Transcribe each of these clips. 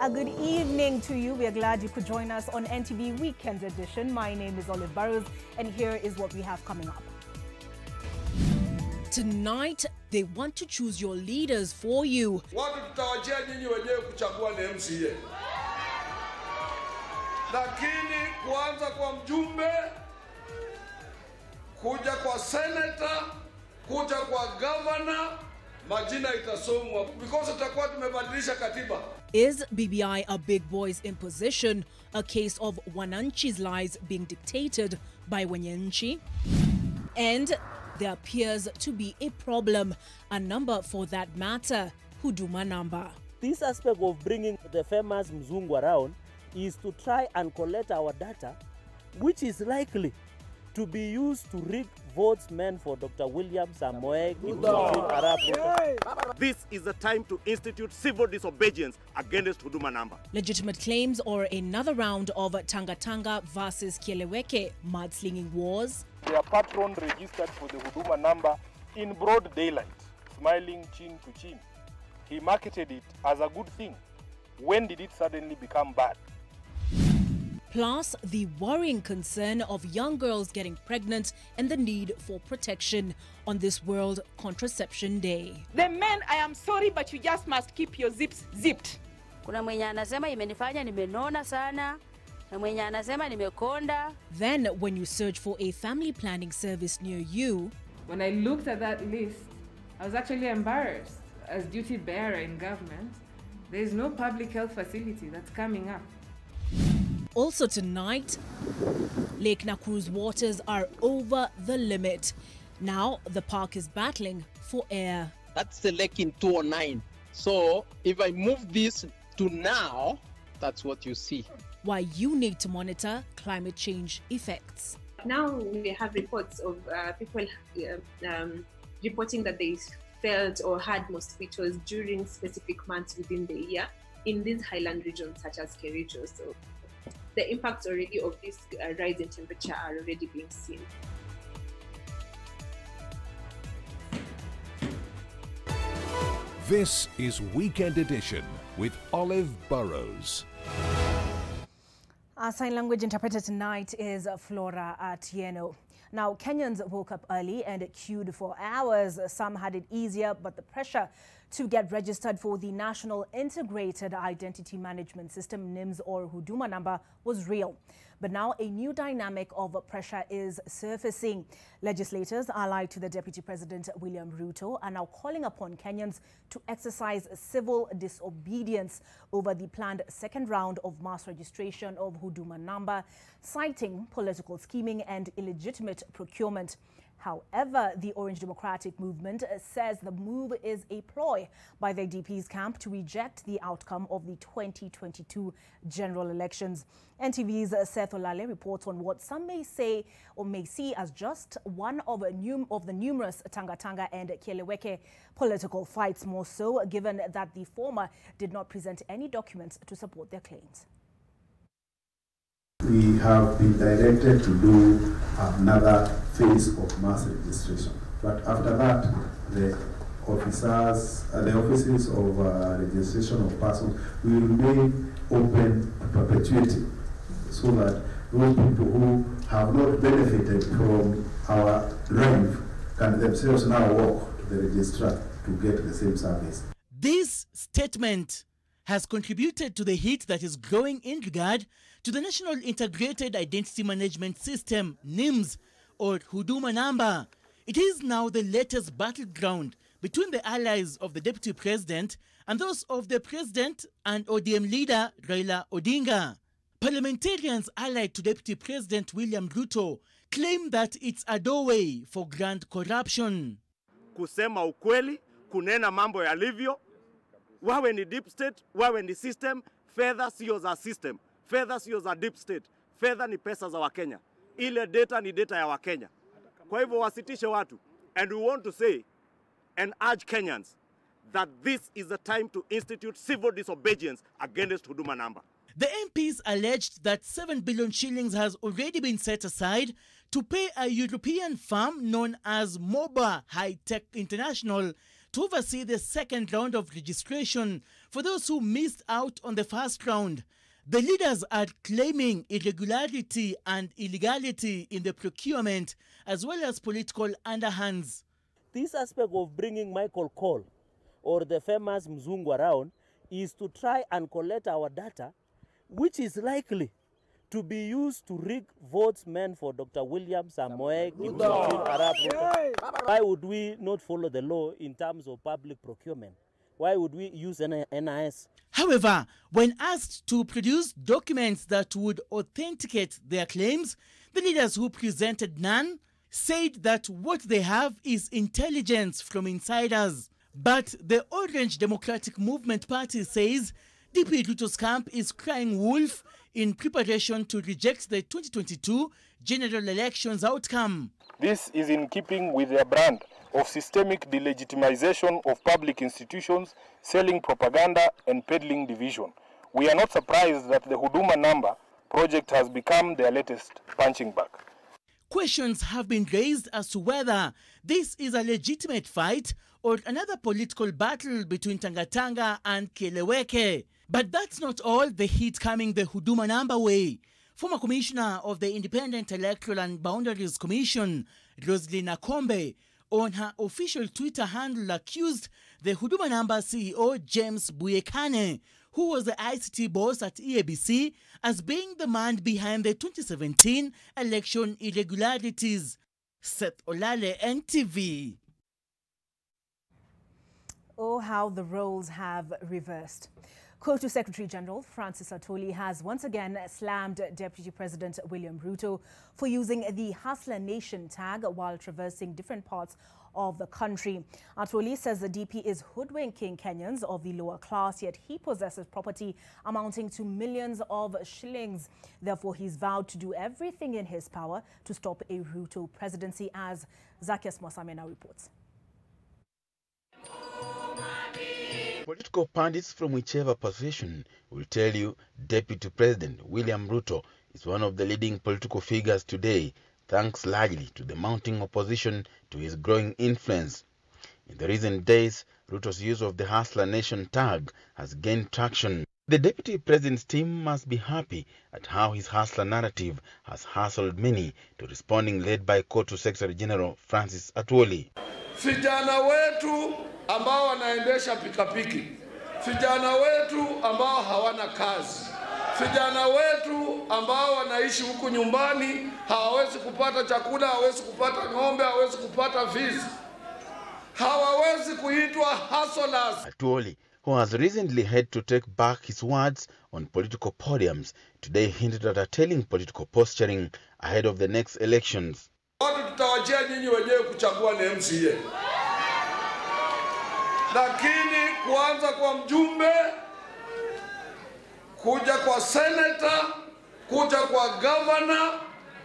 A good evening to you. We are glad you could join us on NTV Weekend Edition. My name is Burrows, and here is what we have coming up. Tonight, they want to choose your leaders for you. Watu tutawajia nyinyi wenyewe kuchagua na MCA. Lakini kuanza kwa mjumbe, kuja kwa senator, kuja kwa governor, majina itasomwa because tutakuwa tumebadilisha katiba. Is BBI a big boys imposition, a case of Wananchi's lives being dictated by Wananchi? And there appears to be a problem, a number for that matter, Huduma number. This aspect of bringing the famous Mzungu around is to try and collect our data, which is likely to be used to rig votes meant for Dr. William Samoei. This is the time to institute civil disobedience against Huduma number. Legitimate claims or another round of Tanga Tanga versus Kieleweke mudslinging wars. Their patron registered for the Huduma number in broad daylight, smiling chin to chin. He marketed it as a good thing. When did it suddenly become bad? Plus, the worrying concern of young girls getting pregnant and the need for protection on this World Contraception Day. The men, I am sorry, but you just must keep your zips zipped. Kuna mwenye anasema imenifanya nimenona sana, na mwenye anasema nimekonda. Then, when you search for a family planning service near you, when I looked at that list, I was actually embarrassed. As duty bearer in government, there is no public health facility that's coming up. Also tonight, Lake Nakuru's waters are over the limit. Now the park is battling for air. That's the lake in 209. So if I move this to now, that's what you see. Why you need to monitor climate change effects. Now we have reports of people reporting that they felt or had mosquitoes during specific months within the year in these highland regions such as Kericho. So the impacts already of this rise in temperature are already being seen. This is Weekend Edition with Olive Burrows. Our sign language interpreter tonight is Flora Atieno. Now, Kenyans woke up early and queued for hours. Some had it easier, but the pressure to get registered for the National Integrated Identity Management System, NIMS or Huduma number, was real. But now a new dynamic of pressure is surfacing. Legislators allied to the Deputy President William Ruto are now calling upon Kenyans to exercise civil disobedience over the planned second round of mass registration of Huduma number, citing political scheming and illegitimate procurement. However, the Orange Democratic Movement says the move is a ploy by the DP's camp to reject the outcome of the 2022 general elections. NTV's Seth Olale reports on what some may say or may see as just one of the numerous Tanga Tanga and Kieleweke political fights, more so given that the former did not present any documents to support their claims. We have been directed to do another phase of mass registration. But after that, the offices of registration of persons will remain open to perpetuity so that those people who have not benefited from our drive can themselves now walk to the registrar to get the same service. This statement has contributed to the heat that is growing in regard to the National Integrated Identity Management System, NIMS, or Huduma number. It is now the latest battleground between the allies of the Deputy President and those of the President and ODM leader Raila Odinga. Parliamentarians allied to Deputy President William Ruto claim that it's a doorway for grand corruption. Kusema ukweli, kunena mambo yalivyo, wawe ni deep state, wawe ni system, fedha sio za system, fedha sio za deep state, fedha ni pesa za Wakenya. Ile data ni data ya Wakenya. Kwa hivyo wasitishe watu. And we want to say and urge Kenyans that this is the time to institute civil disobedience against Huduma number. The MPs alleged that 7 billion shillings has already been set aside to pay a European firm known as MOBA High Tech International to oversee the second round of registration for those who missed out on the first round. The leaders are claiming irregularity and illegality in the procurement, as well as political underhands. This aspect of bringing Michael Cole or the famous Mzungu around is to try and collect our data, which is likely to be used to rig votes meant for Dr. William Samoei Arap Ruto. Why would we not follow the law in terms of public procurement? Why would we use NIS? However, when asked to produce documents that would authenticate their claims, the leaders who presented none said that what they have is intelligence from insiders. But the Orange Democratic Movement Party says DP Ruto's camp is crying wolf in preparation to reject the 2022 general elections outcome. This is in keeping with their brand of systemic delegitimization of public institutions, selling propaganda and peddling division. We are not surprised that the Huduma number project has become their latest punching bag. Questions have been raised as to whether this is a legitimate fight or another political battle between Tangatanga and Keleweke. But that's not all the heat coming the Huduma number way. Former Commissioner of the Independent Electoral and Boundaries Commission, Rosalina Kombe, on her official Twitter handle accused the Huduma number CEO James Buyekane, who was the ICT boss at EABC, as being the man behind the 2017 election irregularities. Seth Olale, NTV. Oh, how the roles have reversed. Co-to Secretary General Francis Atwoli has once again slammed Deputy President William Ruto for using the Hustler Nation tag while traversing different parts of the country. Atwoli says the DP is hoodwinking Kenyans of the lower class, yet he possesses property amounting to millions of shillings. Therefore, he's vowed to do everything in his power to stop a Ruto presidency, as Zacchaeus Mwasame now reports. Political pundits from whichever position will tell you Deputy President William Ruto is one of the leading political figures today, thanks largely to the mounting opposition to his growing influence. In the recent days, Ruto's use of the Hustler Nation tag has gained traction. The Deputy President's team must be happy at how his hustler narrative has hustled many to responding, led by Co-to Secretary General Francis Atwoli. Vijana wetu ambao wanaendesha pikapiki, vijana wetu ambao hawana kazi, vijana wetu ambao wanaishi huku nyumbani, hawawezi kupata chakula, hawawezi kupata ng'ombe, hawawezi kupata vizi, hawawezi kuitwa hustlers. Atwoli, who has recently had to take back his words on political podiums, today hinted at a telling political posturing ahead of the next elections. Watu tutawachia nyinyi wenyewe kuchagua ni MCA. Lakini kuanza kwa mjumbe, kuja kwa senator, kuja kwa governor,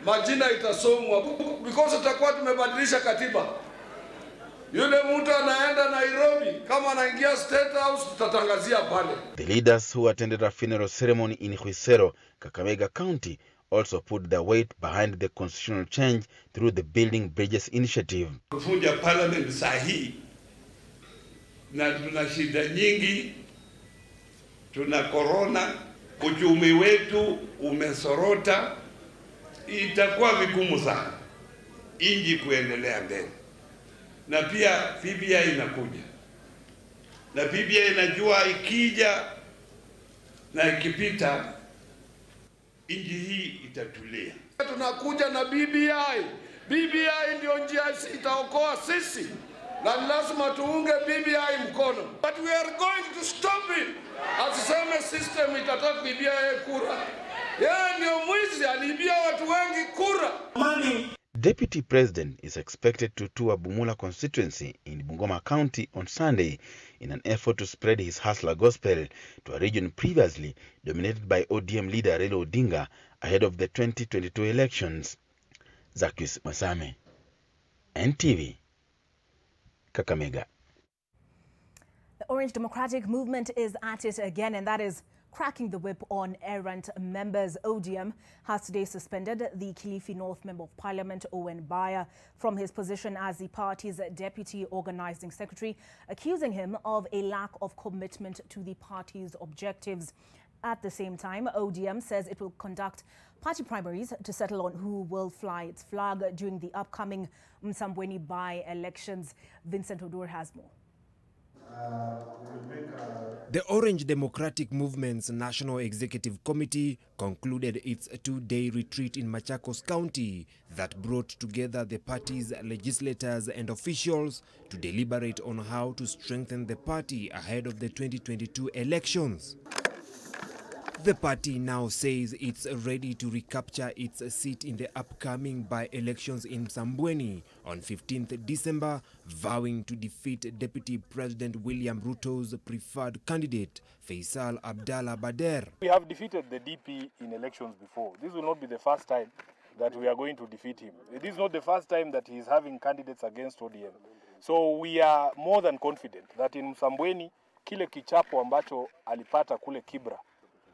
majina itasomwa because tutakuwa tumebadilisha katiba. Yule mtu anaenda Nairobi, kama anaingia State House tutatangazia pale. The leaders who attended a funeral ceremony in Huisero, Kakamega County, also put their weight behind the constitutional change through the Building Bridges initiative. Kufunja parliament sahi na tuna shida nyingi, tuna corona, uchumi wetu umesorota, itakuwa vigumu sana inji kuendelea mbele. Na pia BBI inakuja. Na BBI inajua ikija na ikipita inji hii itatulia. Tunakuja na BBI. BBI ndio njia itaokoa sisi. Na lazima tuunge BBI mkono. But we are going to stop it. Asiseme system itataka BBI kura. Yeye ndio mwizi, alibia watu wengi kura. Money. Deputy President is expected to tour Bumula constituency in Bungoma County on Sunday in an effort to spread his hustler gospel to a region previously dominated by ODM leader Raila Odinga ahead of the 2022 elections. Zacchaeus Mwasame, NTV, Kakamega. The Orange Democratic Movement is at it again, and that is cracking the whip on errant members. ODM has today suspended the Kilifi North Member of Parliament, Owen Baya, from his position as the party's Deputy Organising Secretary, accusing him of a lack of commitment to the party's objectives. At the same time, ODM says it will conduct party primaries to settle on who will fly its flag during the upcoming Msambweni by-elections. Vincent Odur has more. The Orange Democratic Movement's National Executive Committee concluded its two-day retreat in Machakos County that brought together the party's legislators and officials to deliberate on how to strengthen the party ahead of the 2022 elections. The party now says it's ready to recapture its seat in the upcoming by-elections in Msambweni on 15th December, vowing to defeat Deputy President William Ruto's preferred candidate, Faisal Abdallah Bader. We have defeated the DP in elections before. This will not be the first time that we are going to defeat him. It is not the first time that he is having candidates against ODM. So we are more than confident that in Msambweni, kile kichapo ambacho alipata kule Kibra,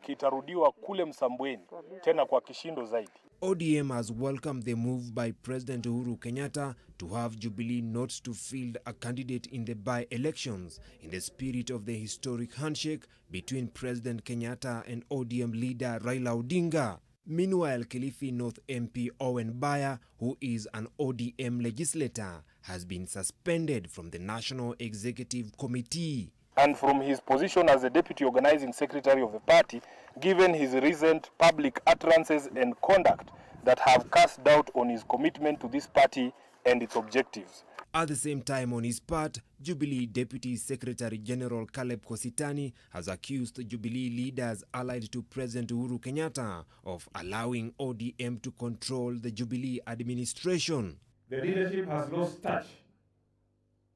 kitarudiwa kule Msambweni tena kwa kishindo zaidi. ODM has welcomed the move by President Uhuru Kenyatta to have Jubilee not to field a candidate in the by-elections in the spirit of the historic handshake between President Kenyatta and ODM leader Raila Odinga. Meanwhile, Kilifi North MP Owen Baya, who is an ODM legislator, has been suspended from the National Executive Committee and from his position as the Deputy Organising Secretary of the party, given his recent public utterances and conduct that have cast doubt on his commitment to this party and its objectives. At the same time, on his part, Jubilee Deputy Secretary General Caleb Kositany has accused Jubilee leaders allied to President Uhuru Kenyatta of allowing ODM to control the Jubilee administration. The leadership has lost touch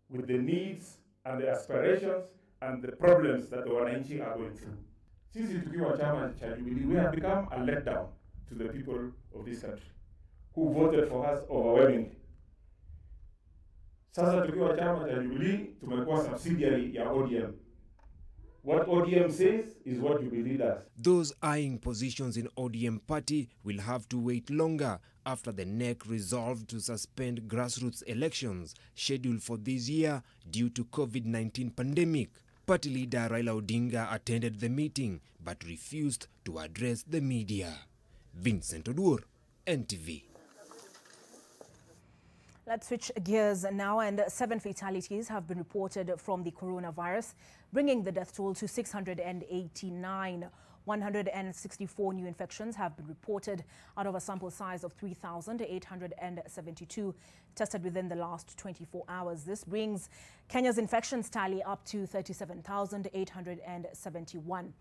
with the needs and the aspirations and the problems that the wananchi are going through. Sisi tukiwa chama cha Jubilee, we have become a letdown to the people of this country who voted for us overwhelmingly. Sasa tukiwa chama cha Jubilee, tumekuwa subsidiary ya ODM. What ODM says is what Jubilee does. Those eyeing positions in ODM party will have to wait longer after the NEC resolved to suspend grassroots elections scheduled for this year due to COVID-19 pandemic. Party leader Raila Odinga attended the meeting but refused to address the media. Vincent Odur, NTV. Let's switch gears now, and 7 fatalities have been reported from the coronavirus, bringing the death toll to 689. 164 new infections have been reported out of a sample size of 3,872 tested within the last 24 hours. This brings Kenya's infections tally up to 37,871.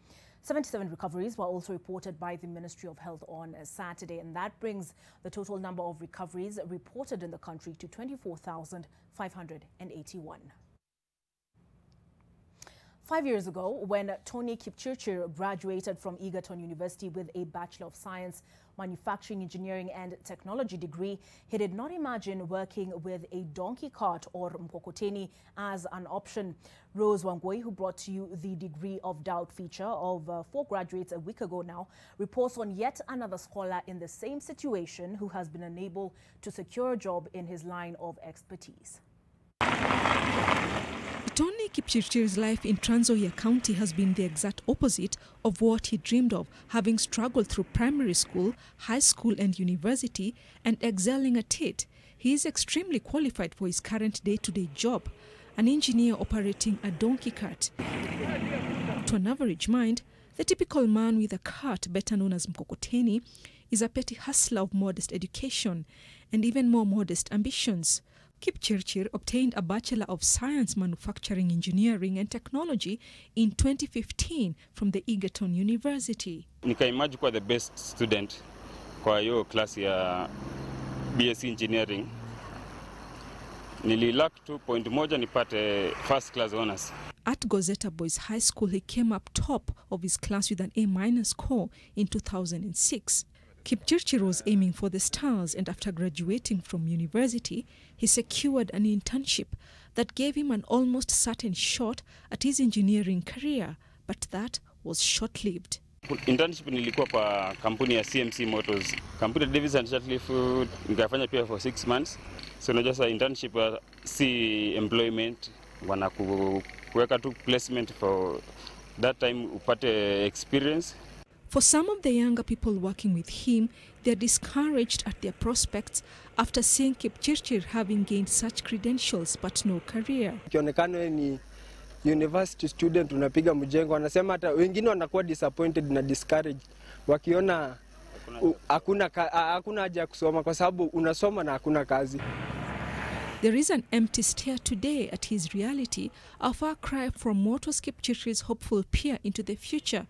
77 recoveries were also reported by the Ministry of Health on Saturday, and that brings the total number of recoveries reported in the country to 24,581. 5 years ago, when Tony Kipchirchir graduated from Egerton University with a Bachelor of Science, Manufacturing, Engineering and Technology degree, he did not imagine working with a donkey cart or mkokoteni as an option. Rose Wangui, who brought to you the Degree of Doubt feature of 4 graduates a week ago now, reports on yet another scholar in the same situation who has been unable to secure a job in his line of expertise. Tony Kipchirchir's life in Trans Nzoia County has been the exact opposite of what he dreamed of, having struggled through primary school, high school and university and excelling at it. He is extremely qualified for his current day-to-day job, an engineer operating a donkey cart. To an average mind, the typical man with a cart, better known as mkokoteni, is a petty hustler of modest education and even more modest ambitions. Kipchirchir obtained a Bachelor of Science, Manufacturing, Engineering and Technology in 2015 from the Egerton University. Nikaimaji kuwa the best student kwa hiyo class ya BSc Engineering. Nililack 2 point moja nipate first class honors. At Gozeta Boys High School, he came up top of his class with an A- score in 2006. Kipchirchir was aiming for the stars, and after graduating from university, he secured an internship that gave him an almost certain shot at his engineering career, but that was short-lived. Internship nilikuwa kwa kampuni ya CMC Motors. Kampuni ya Davis and Shortleaf nikafanya pia for 6 months. So unajua sasa internship si employment, wanakuweka tu placement for that time upate experience. For some of the younger people working with him, they are discouraged at their prospects after seeing Kipchirchir having gained such credentials but no career. Kionekana ni university student unapiga mjengo, wanasema hata wengine wanakuwa disappointed na discouraged wakiona hakuna haja ya kusoma kwa sababu unasoma na hakuna kazi. There is an empty stare today at his reality, a far cry from what was Kipchirchir's hopeful peer into the future.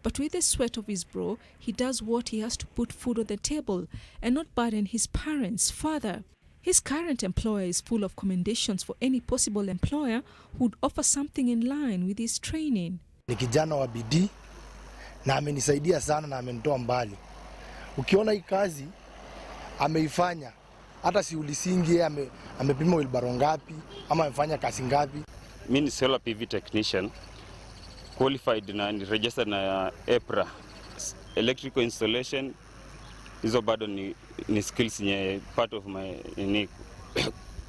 But with the sweat of his brow, he does what he has to put food on the table and not burden his parents further. His current employer is full of commendations for any possible employer who would offer something in line with his training. Ni kijana wa bidii na amenisaidia sana na amenitoa mbali. Ukiona hii kazi ameifanya, hata si ulisingi yeye amepima wheelbarrow ngapi ama amefanya kazi ngapi. Mimi ni solar PV technician, qualified na registered na EPRA. Electrical installation, hizo bado ni skills nye part of my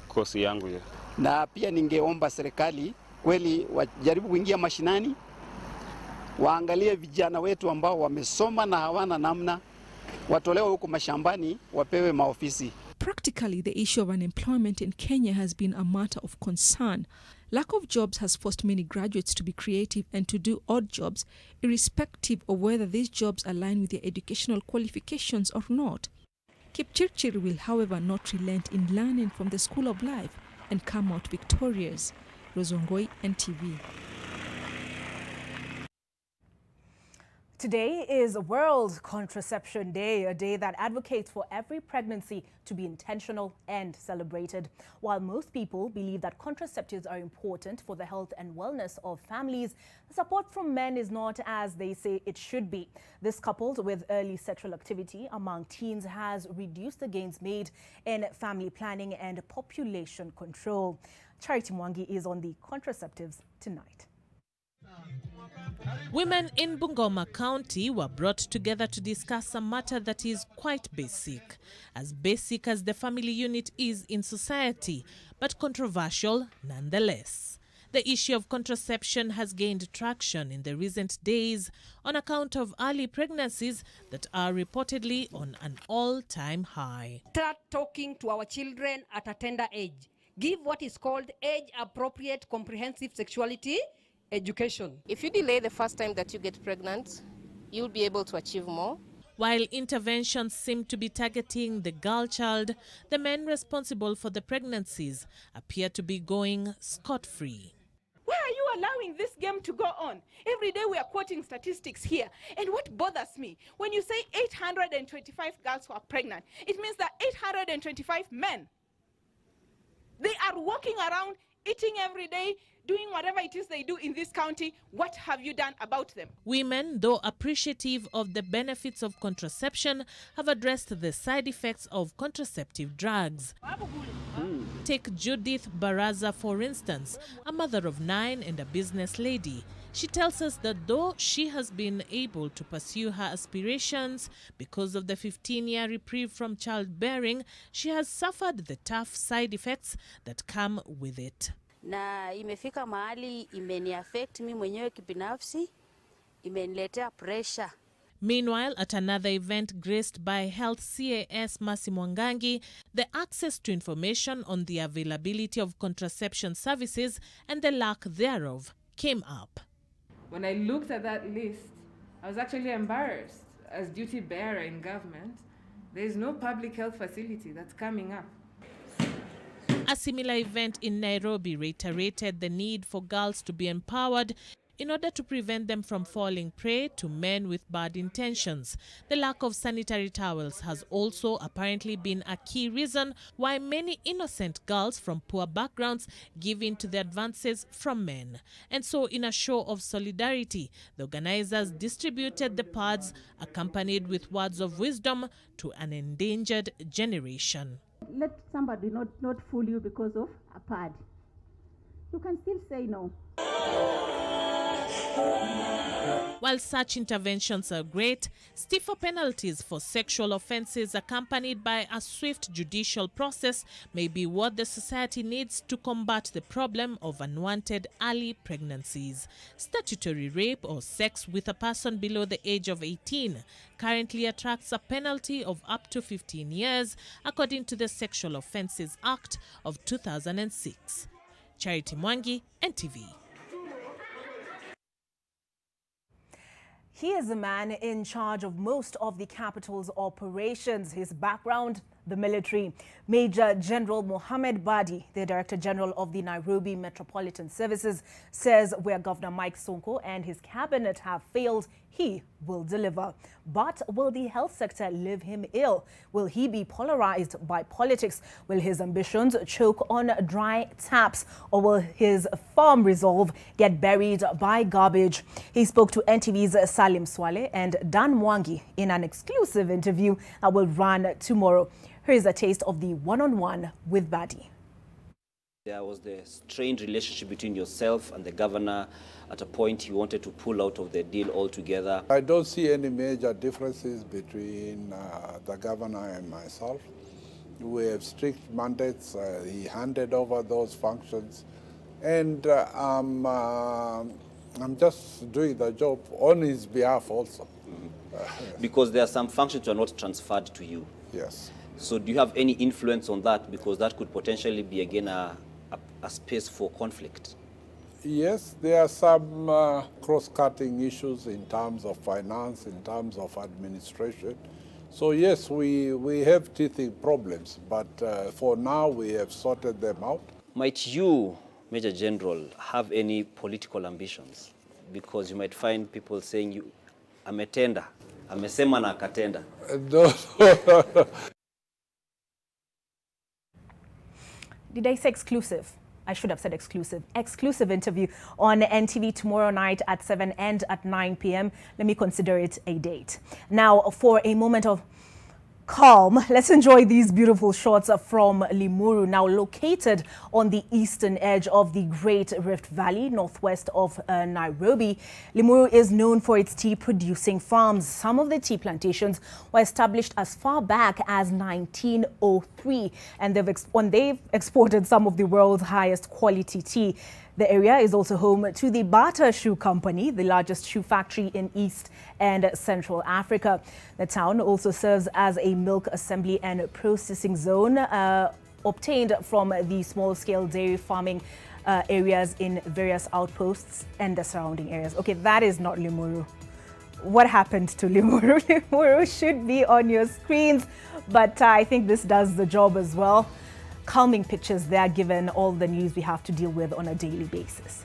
course yangu hiyo. Na pia ningeomba serikali kweli wajaribu kuingia mashinani, waangalie vijana wetu ambao wamesoma na hawana namna, watolewe huko mashambani, wapewe maofisi. Practically, the issue of unemployment in Kenya has been a matter of concern. Lack of jobs has forced many graduates to be creative and to do odd jobs, irrespective of whether these jobs align with their educational qualifications or not. Kipchirchir will, however, not relent in learning from the school of life and come out victorious. Rozongoi, NTV. Today is World Contraception Day, a day that advocates for every pregnancy to be intentional and celebrated. While most people believe that contraceptives are important for the health and wellness of families, the support from men is not as they say it should be. This, coupled with early sexual activity among teens, has reduced the gains made in family planning and population control. Charity Mwangi is on the contraceptives tonight. Women in Bungoma County were brought together to discuss a matter that is quite basic as the family unit is in society, but controversial nonetheless. The issue of contraception has gained traction in the recent days on account of early pregnancies that are reportedly on an all-time high. Start talking to our children at a tender age. Give what is called age-appropriate comprehensive sexuality education. If you delay the first time that you get pregnant, you'll be able to achieve more. While interventions seem to be targeting the girl child, the men responsible for the pregnancies appear to be going scot-free. Why are you allowing this game to go on? Every day we are quoting statistics here. And what bothers me, when you say 825 girls who are pregnant, it means that 825 men. They are walking around, eating every day, doing whatever it is they do in this county. What have you done about them? Women, though appreciative of the benefits of contraception, have addressed the side effects of contraceptive drugs. Take Judith Baraza, for instance, a mother of 9 and a business lady. She tells us that though she has been able to pursue her aspirations because of the 15-year reprieve from childbearing, she has suffered the tough side effects that come with it. Na imefika mahali imeni-affect mimi mwenyewe kibinafsi, imeniletea pressure. Meanwhile, at another event graced by Health CAS Mercy Mwangangi, the access to information on the availability of contraception services and the lack thereof came up. When I looked at that list, I was actually embarrassed. As duty bearer in government, there is no public health facility that's coming up. A similar event in Nairobi reiterated the need for girls to be empowered in order to prevent them from falling prey to men with bad intentions. The lack of sanitary towels has also apparently been a key reason why many innocent girls from poor backgrounds give in to the advances from men. And so, in a show of solidarity, the organizers distributed the pads accompanied with words of wisdom to an endangered generation. Let somebody not fool you because of a pad. You can still say no. While such interventions are great, stiffer penalties for sexual offences accompanied by a swift judicial process may be what the society needs to combat the problem of unwanted early pregnancies. Statutory rape or sex with a person below the age of 18 currently attracts a penalty of up to 15 years, according to the Sexual Offences Act of 2006. Charity Mwangi, NTV. He is a man in charge of most of the capital's operations. His background, the military. Major General Mohammed Badi, the Director General of the Nairobi Metropolitan Services, says where Governor Mike Sonko and his cabinet have failed, he will deliver. But will the health sector leave him ill? Will he be polarized by politics? Will his ambitions choke on dry taps? Or will his firm resolve get buried by garbage? He spoke to NTV's Salim Swale and Dan Mwangi in an exclusive interview that will run tomorrow. Here's a taste of the one-on-one with Badi. There was the strained relationship between yourself and the governor. At a point, you wanted to pull out of the deal altogether. I don't see any major differences between the governor and myself. We have strict mandates. He handed over those functions. And I'm just doing the job on his behalf also. Because there are some functions that are not transferred to you. Yes. So do you have any influence on that? Because that could potentially be, again, a space for conflict. Yes, there are some cross-cutting issues in terms of finance, in terms of administration. So yes, we have teething problems, but for now we have sorted them out. Might you, Major General, have any political ambitions? Because you might find people saying, you, ametenda, amesema na akatenda. No. Did I say exclusive? I should have said exclusive. Exclusive interview on NTV tomorrow night at 7 and at 9 p.m. Let me consider it a date. Now, for a moment of calm, let's enjoy these beautiful shots from Limuru, now located on the eastern edge of the Great Rift Valley, northwest of Nairobi. Limuru is known for its tea-producing farms. Some of the tea plantations were established as far back as 1903, and they've exported some of the world's highest quality tea. The area is also home to the Bata Shoe Company, the largest shoe factory in East and Central Africa. The town also serves as a milk assembly and processing zone obtained from the small-scale dairy farming areas in various outposts and the surrounding areas. Okay, that is not Limuru. What happened to Limuru? Limuru should be on your screens, but I think this does the job as well. Calming pictures there, given all the news we have to deal with on a daily basis.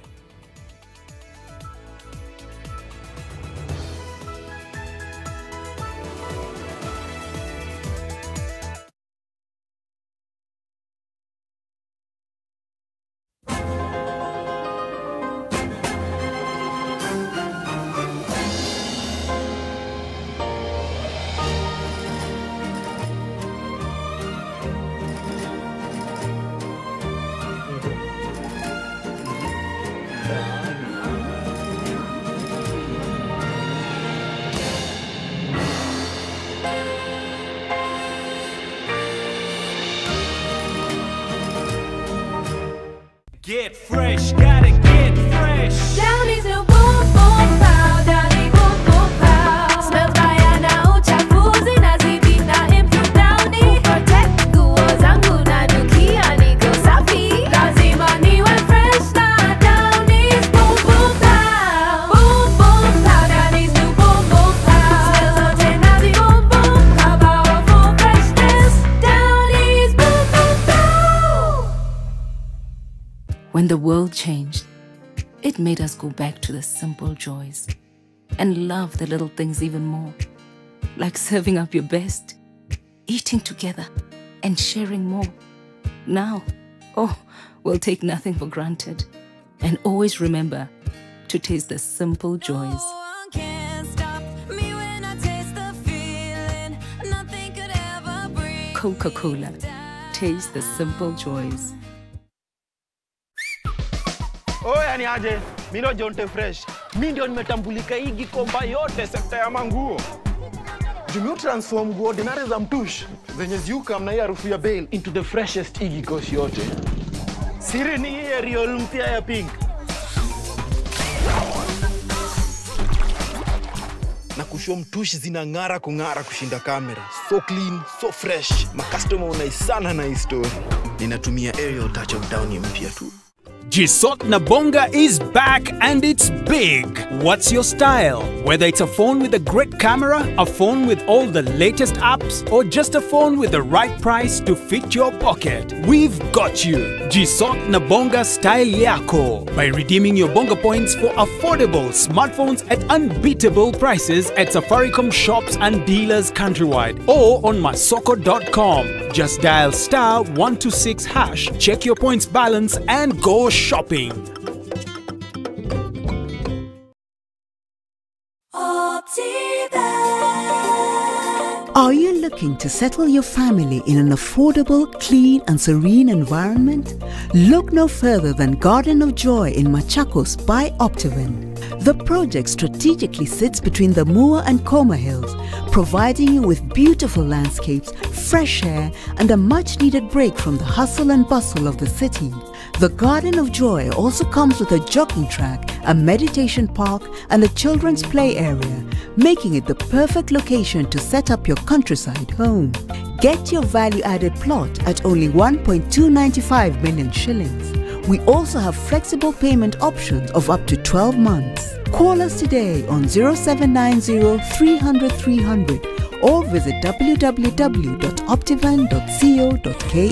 Get fresh, gotta get fresh. Downy's new boom boom pow, Downy boom boom pow. Smells bayana uchafuzi na zidi na improve Downy. Protect nguo zangu na dukia niko safi. Lazima niwe fresh na Downy's boom boom pow. Boom boom pow, Downy's new boom boom pow. Smells zote na zi boom boom pow. Powerful freshness, Downy's boom boom pow. When the world changed, it made us go back to the simple joys and love the little things even more, like serving up your best, eating together, and sharing more. Now, we'll take nothing for granted and always remember to taste the simple joys. Coca-Cola. Taste the simple joys. Oh, yeah. Yani aje, mimi ndo Jonte Fresh. Mimi ndio nimetambulika hii Gikomba yote sekta ya manguo. Jumio transform nguo ordinary za mtush zenye ziuka mna hii harufu ya bail into the freshest igikosh yote. Siri ni hii real mpya ya pink. Na kushow mtush zinang'ara kung'ara kushinda kamera. So clean, so fresh. Makastoma unaisana na hii story. Ninatumia aerial touch of down mpya tu. Jisot Nabonga is back and it's big. What's your style? Whether it's a phone with a great camera, a phone with all the latest apps, or just a phone with the right price to fit your pocket, we've got you. Jisot Nabonga Style Yako by redeeming your Bonga points for affordable smartphones at unbeatable prices at Safaricom shops and dealers countrywide or on masoko.com. Just dial *126#, check your points balance and go shopping. Are you looking to settle your family in an affordable, clean and serene environment? Look no further than Garden of Joy in Machakos by Optiven. The project strategically sits between the Mua and Koma Hills, providing you with beautiful landscapes, fresh air and a much-needed break from the hustle and bustle of the city. The Garden of Joy also comes with a jogging track, a meditation park and a children's play area, making it the perfect location to set up your countryside home. Get your value-added plot at only 1.295 million shillings. We also have flexible payment options of up to 12 months. Call us today on 0790 300 300 or visit www.optivan.co.ke.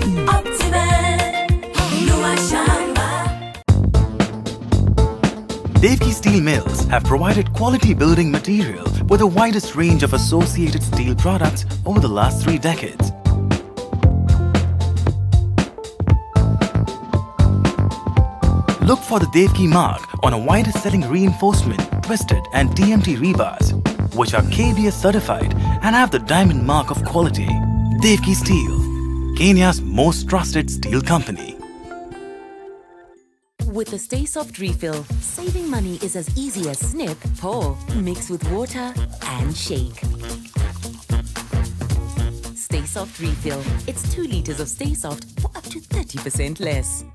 Devki Steel Mills have provided quality building material with the widest range of associated steel products over the last 3 decades. Look for the Devki mark on a widest selling reinforcement, twisted and TMT rebars, which are KBS certified and have the diamond mark of quality. Devki Steel, Kenya's most trusted steel company. With the Stay Soft refill, saving money is as easy as snip, pour, mix with water and shake. Stay Soft refill. It's 2 liters of Stay Soft for up to 30% less.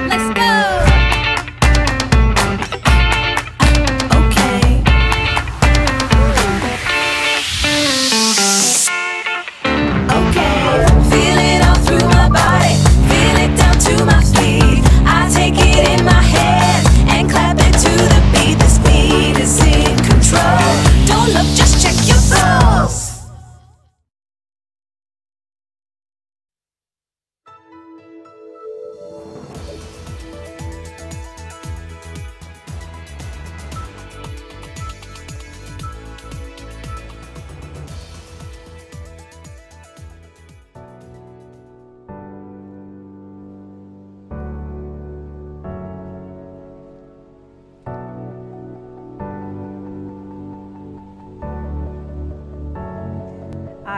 Let's go. Feel it all through my body, feel it down to my feet. I take it in my hand and clap it to the beat. The speed is in control. Don't look, just check your pulse.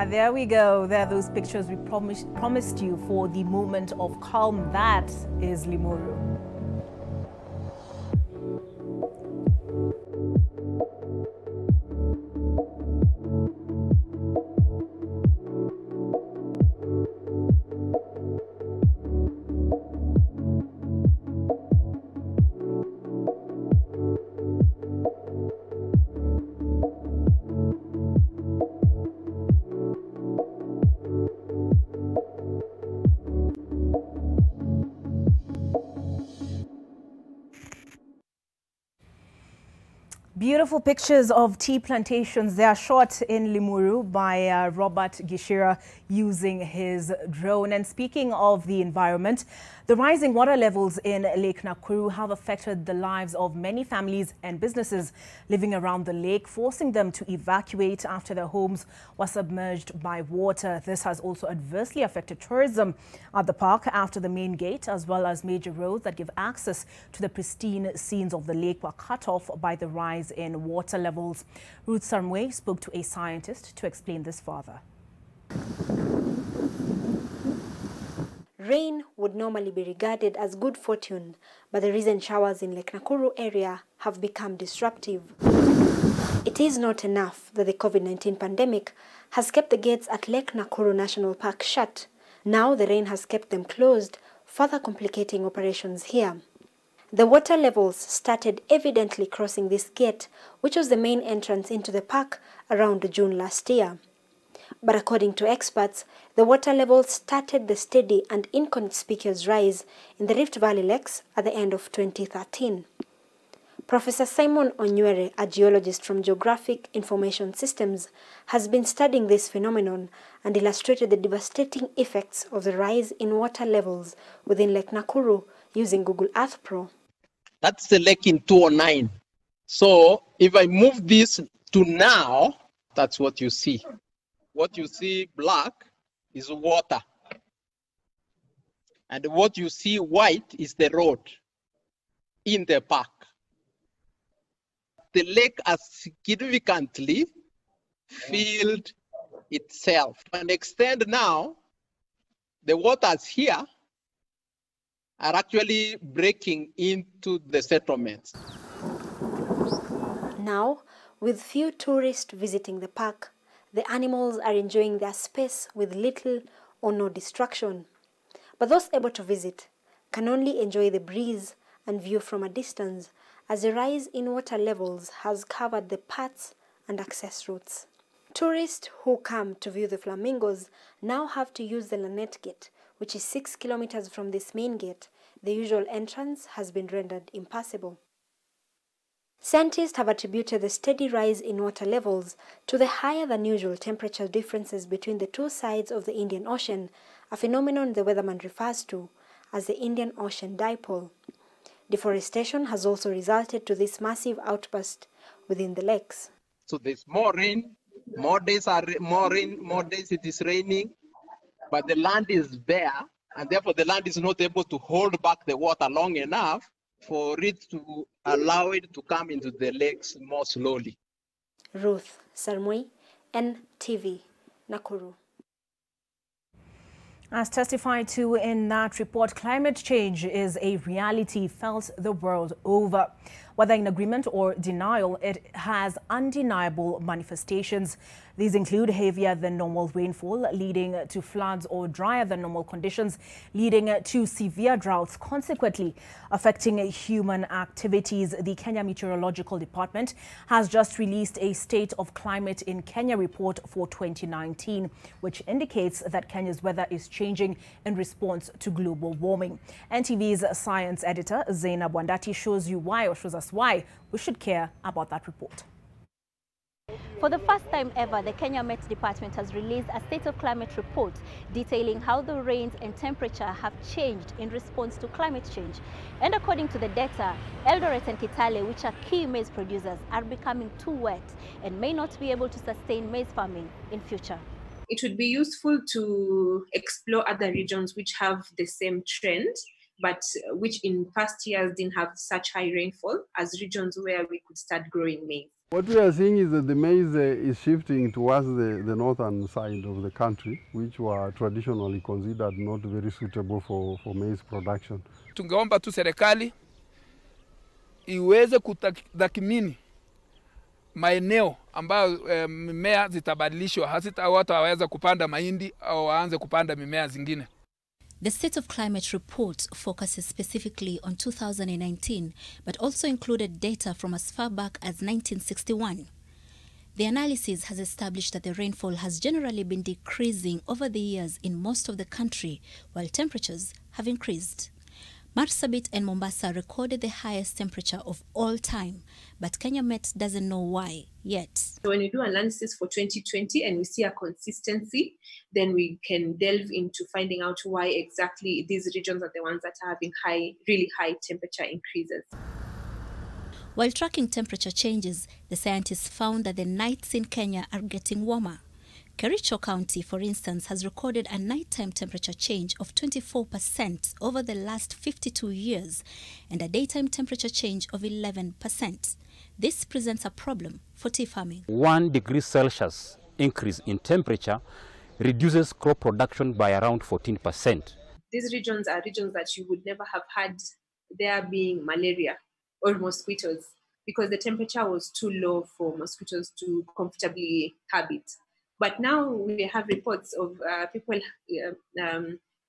There we go. There are those pictures we promised you for the moment of calm. That is Limuru. Beautiful pictures of tea plantations. They are shot in Limuru by Robert Gishira using his drone. And speaking of the environment, the rising water levels in Lake Nakuru have affected the lives of many families and businesses living around the lake, forcing them to evacuate after their homes were submerged by water. This has also adversely affected tourism at the park after the main gate, as well as major roads that give access to the pristine scenes of the lake were cut off by the rise in water levels. Ruth Sarmwe spoke to a scientist to explain this further. Rain would normally be regarded as good fortune, but the recent showers in Lake Nakuru area have become disruptive. It is not enough that the COVID-19 pandemic has kept the gates at Lake Nakuru National Park shut. Now the rain has kept them closed, further complicating operations here. The water levels started evidently crossing this gate, which was the main entrance into the park around June last year. But according to experts, the water levels started the steady and inconspicuous rise in the Rift Valley lakes at the end of 2013. Professor Simon Onywere, a geologist from Geographic Information Systems, has been studying this phenomenon and illustrated the devastating effects of the rise in water levels within Lake Nakuru using Google Earth Pro. That's the lake in 2009. So if I move this to now, that's what you see. What you see black is water. And what you see white is the road in the park. The lake has significantly filled itself. To an extent now, the waters here are actually breaking into the settlements. Now, with few tourists visiting the park, the animals are enjoying their space with little or no distraction. But those able to visit can only enjoy the breeze and view from a distance, as the rise in water levels has covered the paths and access routes. Tourists who come to view the flamingos now have to use the Lanet Gate, which is 6 kilometers from this main gate. The usual entrance has been rendered impassable. Scientists have attributed the steady rise in water levels to the higher than usual temperature differences between the two sides of the Indian Ocean, a phenomenon the weatherman refers to as the Indian Ocean Dipole. Deforestation has also resulted to this massive outburst within the lakes. So there's more rain, more days it is raining, but the land is bare, and therefore the land is not able to hold back the water long enough for it to allow it to come into the lakes more slowly. Ruth Sarmui, NTV, Nakuru. As testified to in that report, climate change is a reality felt the world over. Whether in agreement or denial, it has undeniable manifestations. These include heavier than normal rainfall, leading to floods, or drier than normal conditions, leading to severe droughts, consequently affecting human activities. The Kenya Meteorological Department has just released a State of Climate in Kenya report for 2019, which indicates that Kenya's weather is changing in response to global warming. NTV's science editor, Zainab Wandati, shows us why we should care about that report. For the first time ever, the Kenya Met Department has released a State of Climate report detailing how the rains and temperature have changed in response to climate change. And according to the data, Eldoret and Kitale, which are key maize producers, are becoming too wet and may not be able to sustain maize farming in future. It would be useful to explore other regions which have the same trend, but which in past years didn't have such high rainfall as regions where we could start growing maize. What we are seeing is that the maize is shifting towards the northern side of the country, which were traditionally considered not very suitable for maize production. Tungeomba tu serikali iweze kutathmini maeneo ambayo mimea zitabadilishwa, hata watu waweza kupanda mahindi au waanze kupanda mimea zingine. The State of Climate report focuses specifically on 2019, but also included data from as far back as 1961. The analysis has established that the rainfall has generally been decreasing over the years in most of the country, while temperatures have increased. Marsabit and Mombasa recorded the highest temperature of all time, but Kenya Met doesn't know why yet. So when we do analysis for 2020 and we see a consistency, then we can delve into finding out why exactly these regions are the ones that are having really high temperature increases. While tracking temperature changes, the scientists found that the nights in Kenya are getting warmer. Kericho County, for instance, has recorded a nighttime temperature change of 24% over the last 52 years and a daytime temperature change of 11%. This presents a problem for tea farming. 1 degree Celsius increase in temperature reduces crop production by around 14%. these regions are regions that you would never have had there being malaria or mosquitoes, because the temperature was too low for mosquitoes to comfortably habit. But now we have reports of people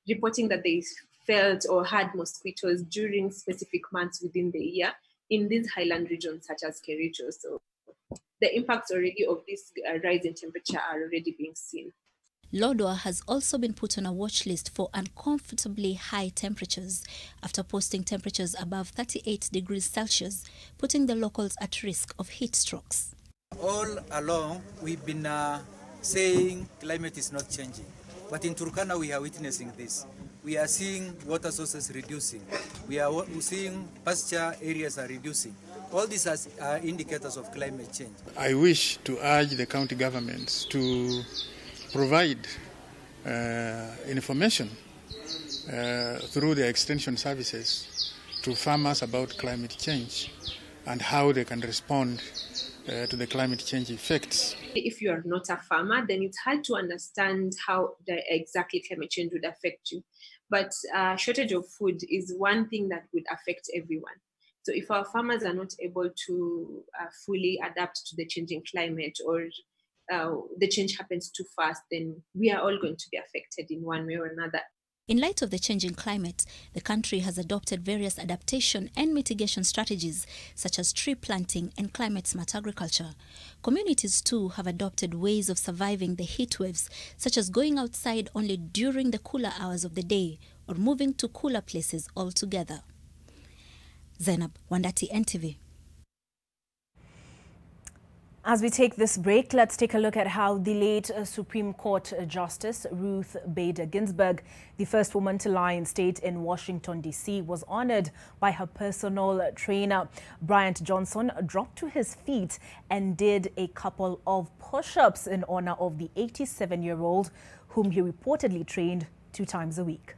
reporting that they felt or had mosquitoes during specific months within the year in these highland regions such as Kericho. So the impacts already of this rise in temperature are already being seen. Lodwar has also been put on a watch list for uncomfortably high temperatures after posting temperatures above 38 degrees Celsius, putting the locals at risk of heat strokes. All along, we've been saying climate is not changing. But in Turkana, we are witnessing this. We are seeing water sources reducing. We are seeing pasture areas are reducing. All these are indicators of climate change. I wish to urge the county governments to provide information through their extension services to farmers about climate change and how they can respond to the climate change effects. If you are not a farmer, then it's hard to understand how exactly climate change would affect you. But shortage of food is one thing that would affect everyone. So if our farmers are not able to fully adapt to the changing climate, or the change happens too fast, then we are all going to be affected in one way or another. In light of the changing climate, the country has adopted various adaptation and mitigation strategies such as tree planting and climate-smart agriculture. Communities too have adopted ways of surviving the heat waves, such as going outside only during the cooler hours of the day or moving to cooler places altogether. Zainab, Wandati, NTV. As we take this break, let's take a look at how the late Supreme Court Justice Ruth Bader Ginsburg, the first woman to lie in state in Washington, D.C., was honored by her personal trainer. Bryant Johnson dropped to his feet and did a couple of push-ups in honor of the 87-year-old, whom he reportedly trained 2 times a week.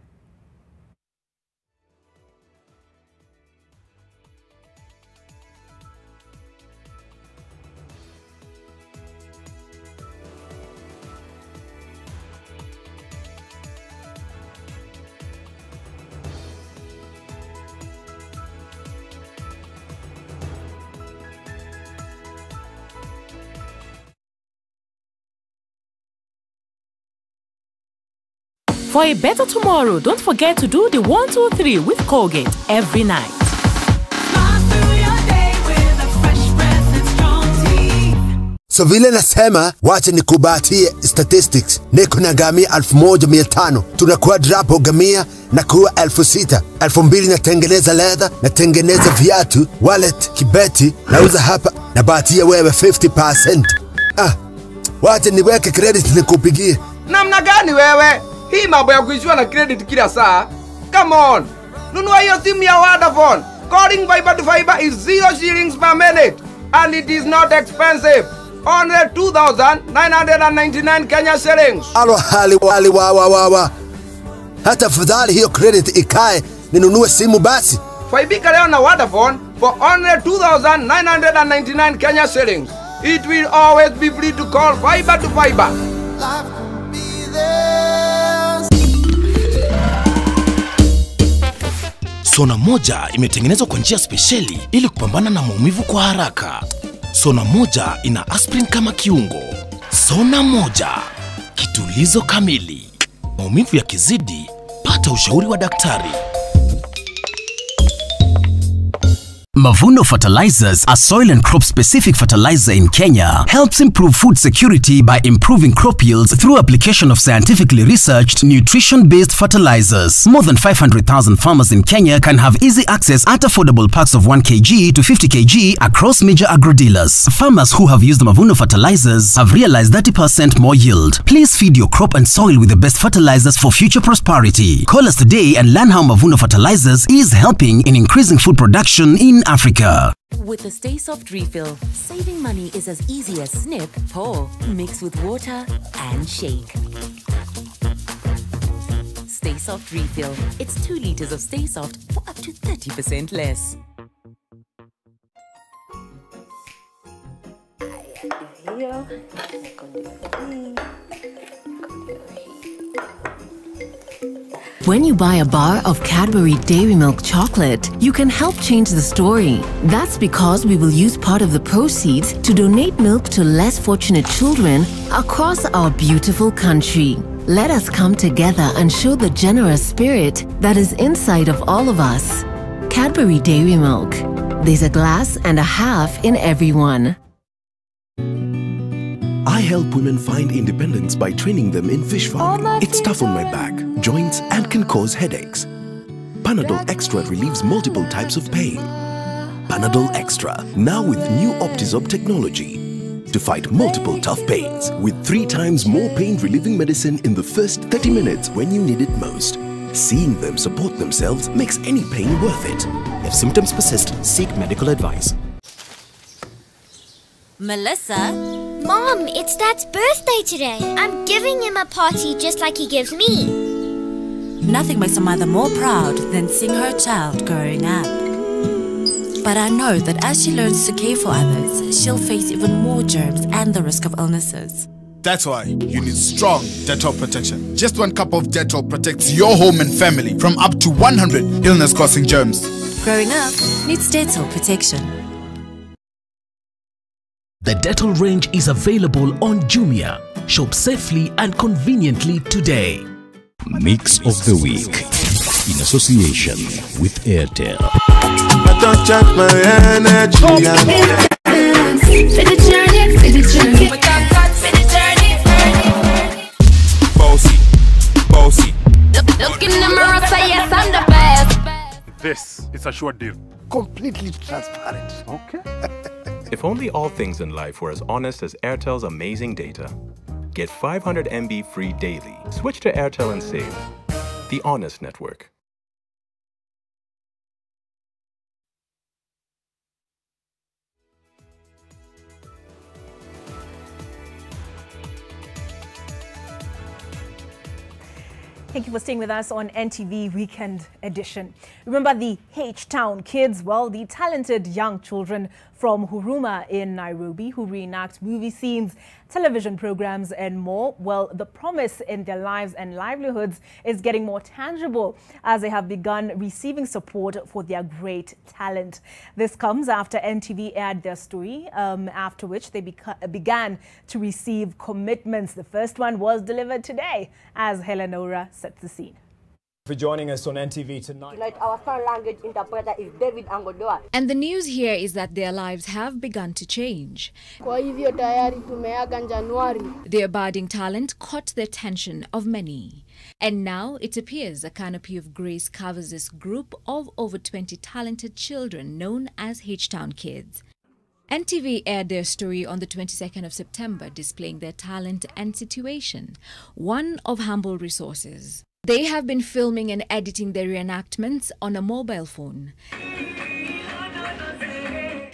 For a better tomorrow, don't forget to do the 1, 2, 3 with Colgate every night. So vile nasema, wacha nikubatie statistics. Niko na gamia 1,500. Tunakuwa drapo gamia na kuwa 6,000. 2,000 natengeneza leather, natengeneza viatu, wallet, kibeti, nauza hapa, na batia wewe 50%. Wacha niweke credit nikupigie. Namna gani wewe? Hii mambo ya kuishiwa na credit kila saa. Come on. Nunua hiyo simu ya Vodafone. Calling fiber to fiber is 0 shillings per minute. And it is not expensive. Only 2,999 Kenya shillings. Alo hali wa. Hata fadhali hiyo credit ikae ninunue simu basi. Faibika leo na Vodafone for only 2,999 Kenya shillings. It will always be free to call fiber to fiber. Sona moja imetengenezwa kwa njia spesheli ili kupambana na maumivu kwa haraka. Sona moja ina aspirin kama kiungo. Sona moja, kitulizo kamili. Maumivu yakizidi, pata ushauri wa daktari. Mavuno Fertilizers, a soil and crop specific fertilizer in Kenya, helps improve food security by improving crop yields through application of scientifically researched nutrition-based fertilizers. More than 500,000 farmers in Kenya can have easy access at affordable packs of 1 kg to 50 kg across major agro-dealers. Farmers who have used Mavuno Fertilizers have realized 30% more yield. Please feed your crop and soil with the best fertilizers for future prosperity. Call us today and learn how Mavuno Fertilizers is helping in increasing food production in Africa. With the Stay Soft refill, saving money is as easy as snip, pour, mix with water, and shake. Stay Soft refill. It's 2 liters of Stay Soft for up to 30% less. Here, When you buy a bar of Cadbury Dairy Milk chocolate, you can help change the story. That's because we will use part of the proceeds to donate milk to less fortunate children across our beautiful country. Let us come together and show the generous spirit that is inside of all of us. Cadbury Dairy Milk. There's a glass and a half in everyone. I help women find independence by training them in fish farming. It's tough on my back, joints, and can cause headaches. Panadol Extra relieves multiple types of pain. Panadol Extra, now with new Optizorb technology to fight multiple tough pains with 3 times more pain-relieving medicine in the first 30 minutes when you need it most. Seeing them support themselves makes any pain worth it. If symptoms persist, seek medical advice. Melissa? Mom, it's Dad's birthday today. I'm giving him a party just like he gives me. Nothing makes a mother more proud than seeing her child growing up. But I know that as she learns to care for others, she'll face even more germs and the risk of illnesses. That's why you need strong Dettol protection. Just 1 cup of Dettol protects your home and family from up to 100 illness-causing germs. Growing up needs Dettol protection. The Dettol range is available on Jumia. Shop safely and conveniently today. Mix of the Week in association with Airtel. I don't charge my energy. For the journey, for the journey. We got God for the journey. Bossy, bossy. Look in the mirror, say yes, I'm the best. This is a short deal. Completely transparent. Okay. If only all things in life were as honest as Airtel's amazing data. Get 500 MB free daily. Switch to Airtel and save. The Honest Network. Thank you for staying with us on NTV Weekend Edition. Remember the H-Town kids? Well, the talented young children from Huruma in Nairobi who reenact movie scenes, television programs and more. Well, the promise in their lives and livelihoods is getting more tangible as they have begun receiving support for their great talent. This comes after NTV aired their story, after which they began to receive commitments. The first one was delivered today as Helenora sets the scene. For joining us on NTV tonight. Our sign language interpreter is David Angodoa. And the news here is that their lives have begun to change. Kwa hivyo tayari tumeaga Januari. Their budding talent caught the attention of many. And now it appears a canopy of grace covers this group of over 20 talented children known as H-Town kids. NTV aired their story on the 22nd of September, displaying their talent and situation, one of humble resources. They have been filming and editing their reenactments on a mobile phone.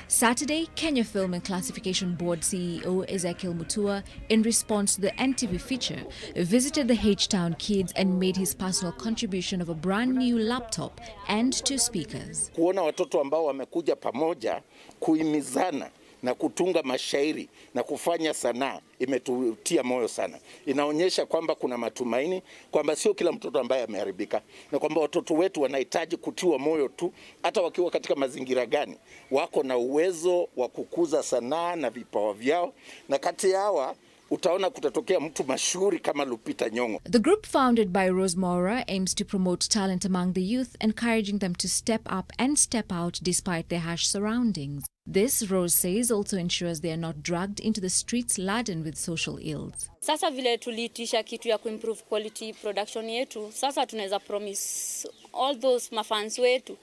Saturday, Kenya Film and Classification Board CEO Ezekiel Mutua, in response to the NTV feature, visited the H-Town kids and made his personal contribution of a brand new laptop and 2 speakers. Kuona watoto ambao wamekuja pamoja kuhimizana na kutunga mashairi na kufanya sanaa imetutia moyo sana. Inaonyesha kwamba kuna matumaini, kwamba sio kila mtoto ambaye ameharibika, na kwamba watoto wetu wanahitaji kutiwa moyo tu, hata wakiwa katika mazingira gani, wako na uwezo wa kukuza sanaa na vipawa vyao, na kati hawa utaona kutatokea mtu mashuhuri kama Lupita Nyong'o. The group founded by Rose Maura aims to promote talent among the youth, encouraging them to step up and step out despite their harsh surroundings. This, Rose says, also ensures they are not dragged into the streets laden with social ills. Sasa vile tuliitisha kitu ya kuimprove quality production yetu, sasa tunaweza promise all those mafans wetu.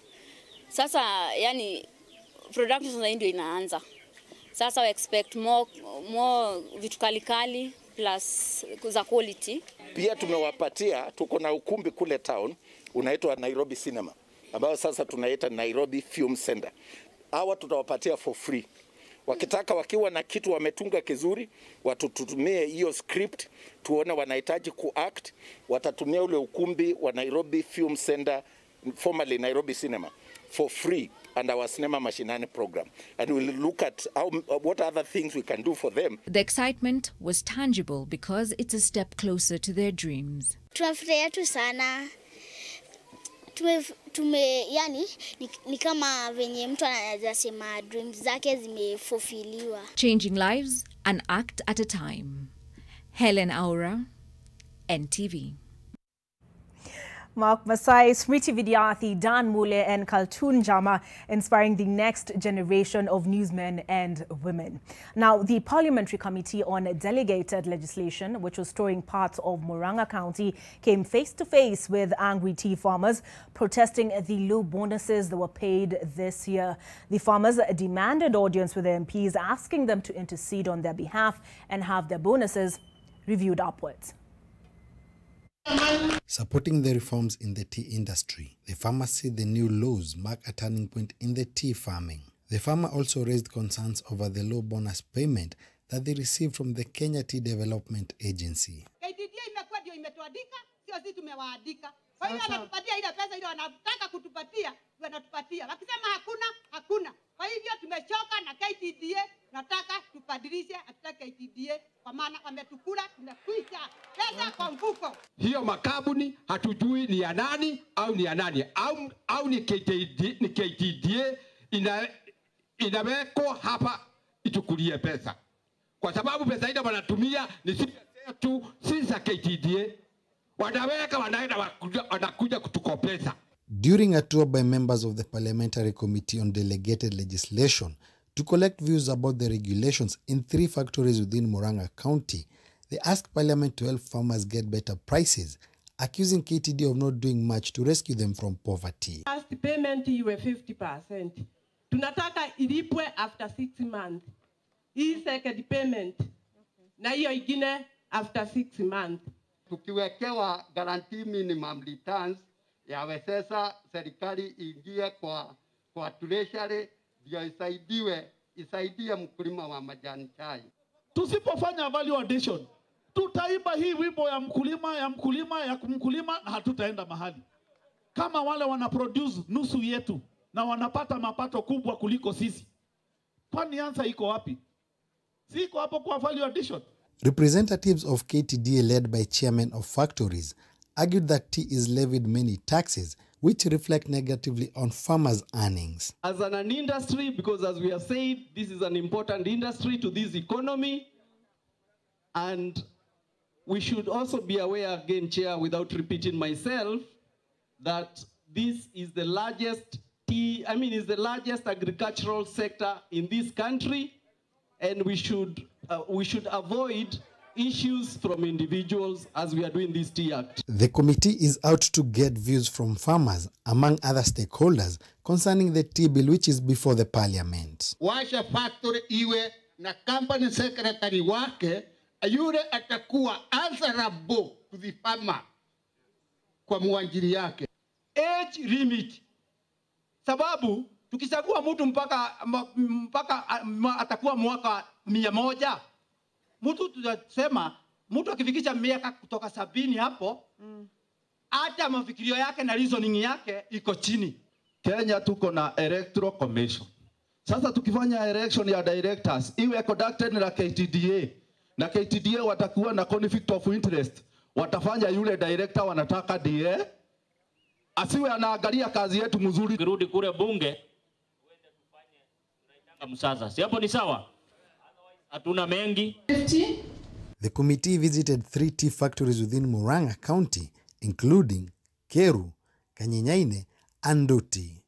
Sasa yani production sasa ndio inaanza. Sasa we expect more vitu kali plus za quality. Pia tumewapatia, tuko na ukumbi kule town unaitwa Nairobi Cinema, ambao sasa tunaita Nairobi Film Center. Hawa tutawapatia for free. Wakitaka wakiwa na kitu wametunga kizuri, watutumie hiyo script, tuone wanahitaji kuact, watatumia ule ukumbi wa Nairobi Film Center, formerly Nairobi Cinema, for free, and our cinema mashinani program, and we'll look at what other things we can do for them. The excitement was tangible because it's a step closer to their dreams. Tunafurahia tu sana yani ni kama venye mtu anaweza sema dreams zake zimefulfilliwa. Changing lives, an act at a time. Helen Aura, NTV. Mark Masai, Smriti Vidyarthi, Dan Mule and Kaltun Jama inspiring the next generation of newsmen and women. Now, the Parliamentary Committee on Delegated Legislation, which was touring parts of Murang'a County, came face-to-face with angry tea farmers protesting the low bonuses that were paid this year. The farmers demanded audience with the MPs, asking them to intercede on their behalf and have their bonuses reviewed upwards. Supporting the reforms in the tea industry, the farmers say the new laws mark a turning point in the tea farming. The farmer also raised concerns over the low bonus payment that they received from the Kenya Tea Development Agency. imekuwa ndio imetuandika, sio sisi tumewaandika. Kwa hiyo anatupatia ile pesa ile wanataka kutupatia, wanatupatia. Wakisema hakuna. Kwa hivyo tumechoka na KTDA, nataka tubadilishe hata KTDA kwa maana wametukula, tumekwisha pesa kwa mfuko. Hiyo makabuni hatujui ni ya nani au ni ya nani au ni KTDA inawekwa hapa itukulie pesa. Kwa sababu pesa ile wanatumia ni si za KTDA. Wanaweka wanakuja kutukopesa. During a tour by members of the Parliamentary Committee on Delegated Legislation to collect views about the regulations in 3 factories within Murang'a County, they asked Parliament to help farmers get better prices, accusing KTD of not doing much to rescue them from poverty. First payment iwe 50%. Tunataka ilipwe after 6 months. Hii second payment na hiyo ingine after 6 months. Tukiwekewa guarantee minimum returns yawe sasa serikali ingie kwa treasury ndio isaidie mkulima wa majani chai. Tusipofanya value addition, tutaiba hii wimbo ya mkulima na hatutaenda mahali. Kama wale wana produce nusu yetu na wanapata mapato kubwa kuliko sisi, kwani answer iko wapi? Siko hapo kwa value addition. Representatives of KTDA led by chairmen of factories argued that tea is levied many taxes which reflect negatively on farmers' earnings. As an industry, because as we have said, this is an important industry to this economy, and we should also be aware again, Chair, without repeating myself, that this is the largest is the largest agricultural sector in this country, and we should avoid issues from individuals as we are doing this Tea Act. The committee is out to get views from farmers, among other stakeholders, concerning the tea bill which is before the parliament. Washa factory iwe na company secretary wake, yule atakuwa answerable to the farmer kwa muajiri yake. Age limit. Sababu tukichagua mtu mpaka atakuwa mwaka 100. Mtu tunasema mtu akifikisha miaka kutoka 70 hapo, hata mafikirio yake na reasoning yake iko chini. Kenya tuko na electoral commission. Sasa tukifanya election ya directors iwe conducted na KTDA, na KTDA watakuwa na conflict of interest, watafanya yule director wanataka DA asiwe anaangalia kazi yetu mzuri. Kirudi kule bunge uende tufanye tunaitanga msasa. Si hapo ni sawa? Hatuna mengi. The committee visited 3 tea factories within Murang'a County, including Keru, Kanyenyaine, and Duti.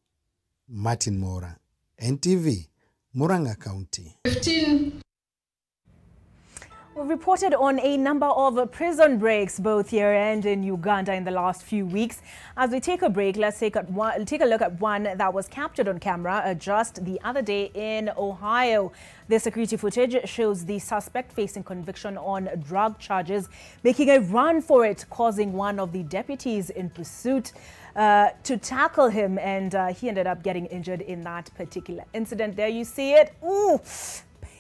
Martin Mora, NTV, Murang'a County. 15. We've reported on a number of prison breaks both here and in Uganda in the last few weeks. As we take a break, let's take a look at one that was captured on camera just the other day in Ohio. The security footage shows the suspect facing conviction on drug charges, making a run for it, causing one of the deputies in pursuit to tackle him, and he ended up getting injured in that particular incident. There you see it. Ooh!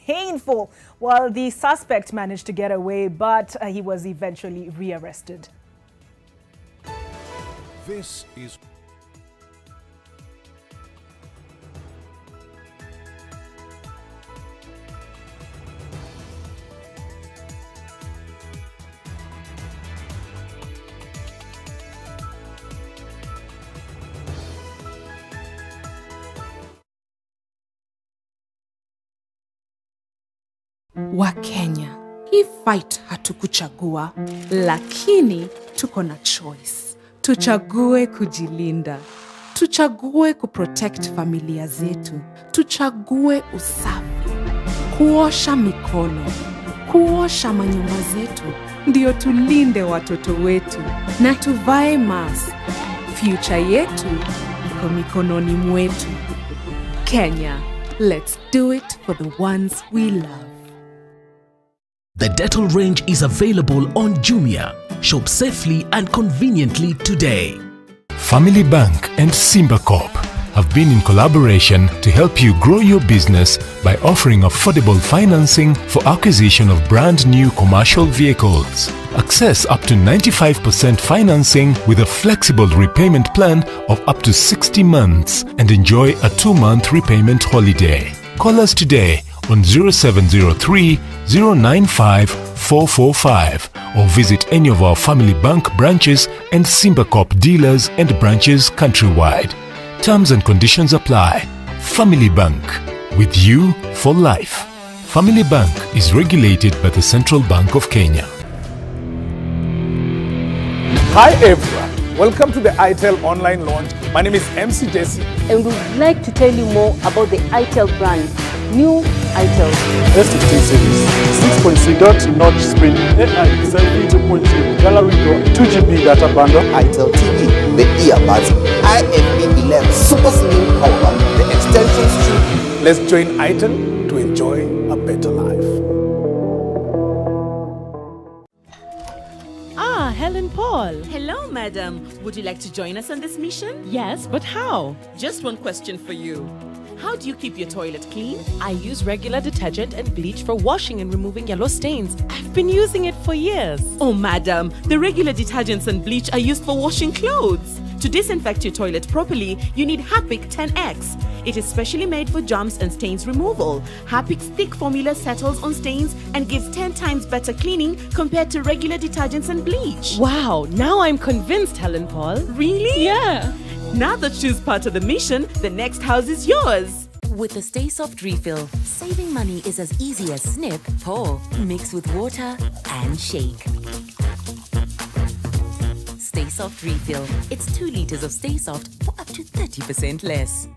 Painful. Well, the suspect managed to get away, but he was eventually rearrested. This is wa Kenya. Hii fight hatukuchagua, lakini tuko na choice. Tuchague kujilinda. Tuchague kuprotect familia zetu. Tuchague usafi. Kuosha mikono. Kuosha manyumba zetu. Ndio tulinde watoto wetu. Na tuvae mask. Future yetu iko mikononi mwetu. Kenya, let's do it for the ones we love. The Dettol range is available on Jumia. Shop safely and conveniently today. Family Bank and Simba Corp have been in collaboration to help you grow your business by offering affordable financing for acquisition of brand new commercial vehicles. Access up to 95% financing with a flexible repayment plan of up to 60 months and enjoy a 2-month repayment holiday. Call us today on 0703 095 445 or visit any of our Family Bank branches and Simba Corp dealers and branches countrywide. Terms and conditions apply. Family Bank, with you for life. Family Bank is regulated by the Central Bank of Kenya. Hi everyone, welcome to the ITEL online launch. My name is MC Jesse. And we would like to tell you more about the ITEL brand. New ITEL. S16 series, 6.6 dot notch screen, AI selfie 2.0, gallery door, 2GB data bundle. ITEL TV, the earbuds, IFB 11 super slim power bank, the extension strip. Let's join ITEL to enjoy a better life. Helen Paul. Hello, madam. Would you like to join us on this mission? Yes, but how? Just one question for you. How do you keep your toilet clean? I use regular detergent and bleach for washing and removing yellow stains. I've been using it for years. Oh, madam, the regular detergents and bleach are used for washing clothes. To disinfect your toilet properly, you need Harpic 10X. It is specially made for germs and stains removal. Harpic's thick formula settles on stains and gives 10 times better cleaning compared to regular detergents and bleach. Wow, now I'm convinced, Helen Paul. Really? Yeah. Now that she's part of the mission, the next house is yours. With the Stay Soft refill, saving money is as easy as snip, pour, mix with water and shake. Stay Soft refill. It's 2 liters of Stay Soft for up to 30% less.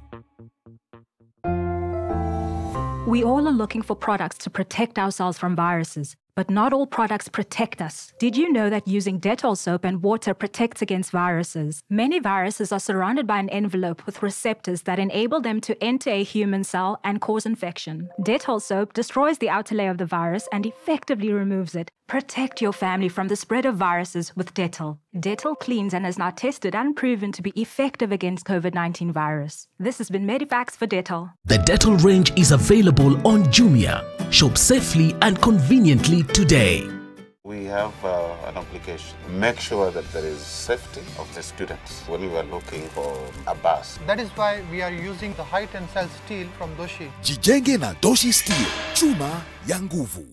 We all are looking for products to protect ourselves from viruses, but not all products protect us. Did you know that using Dettol soap and water protects against viruses? Many viruses are surrounded by an envelope with receptors that enable them to enter a human cell and cause infection. Dettol soap destroys the outer layer of the virus and effectively removes it. Protect your family from the spread of viruses with Dettol. Dettol cleans and is now tested and proven to be effective against COVID-19 virus. This has been Medivax for Dettol. The Dettol range is available on Jumia. Shop safely and conveniently today. We have an application. Make sure that there is safety of the students when we are looking for a bus. That is why we are using the high tensile steel from Doshi. Jijenge na Doshi Steel, chuma ya nguvu.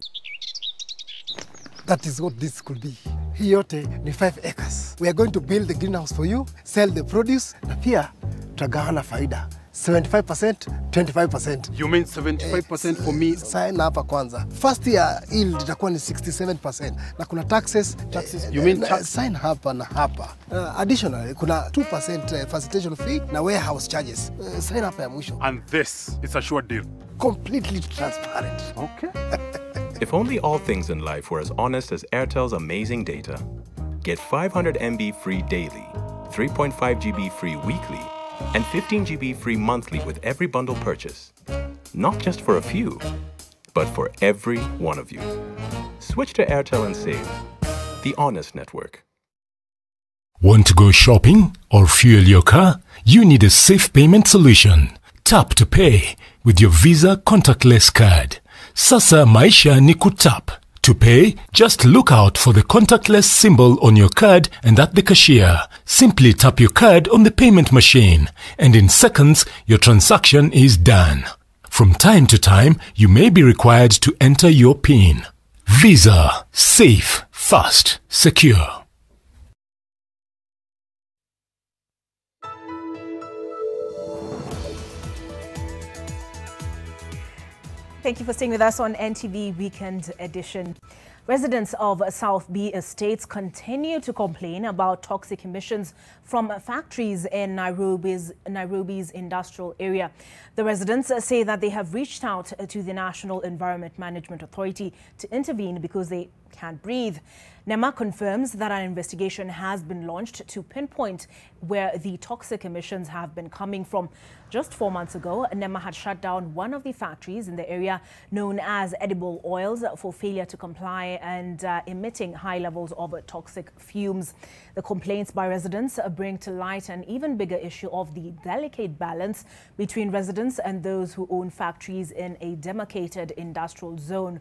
That is what this could be. Hii yote ni 5 acres. We are going to build the greenhouse for you, sell the produce, na pia tutagawana faida. 75%, 25%. You mean 75% for me? Sign hapa kwanza. First year yield itakuwa ni 67%. Na kuna taxes. You mean tax? Sign hapa na hapa. Additionally, kuna 2% facilitation fee na warehouse charges. Sign hapa ya mwisho. And this is a sure deal. Completely transparent. Okay. If only all things in life were as honest as Airtel's amazing data. Get 500 MB free daily, 3.5 GB free weekly, and 15 GB free monthly with every bundle purchase. Not just for a few, but for every one of you. Switch to Airtel and save. The honest network. Want to go shopping or fuel your car? You need a safe payment solution. Tap to pay with your Visa contactless card. Sasa maisha ni kutap. To pay, just look out for the contactless symbol on your card and at the cashier. Simply tap your card on the payment machine, and in seconds, your transaction is done. From time to time, you may be required to enter your PIN. Visa. Safe, fast, secure. Thank you for staying with us on NTV Weekend Edition. Residents of South B estates continue to complain about toxic emissions from factories in Nairobi's industrial area. The residents say that they have reached out to the National Environment Management Authority to intervene because they can't breathe. NEMA confirms that an investigation has been launched to pinpoint where the toxic emissions have been coming from. Just 4 months ago, NEMA had shut down one of the factories in the area known as Edible Oils for failure to comply and emitting high levels of toxic fumes. The complaints by residents bring to light an even bigger issue of the delicate balance between residents and those who own factories in a demarcated industrial zone.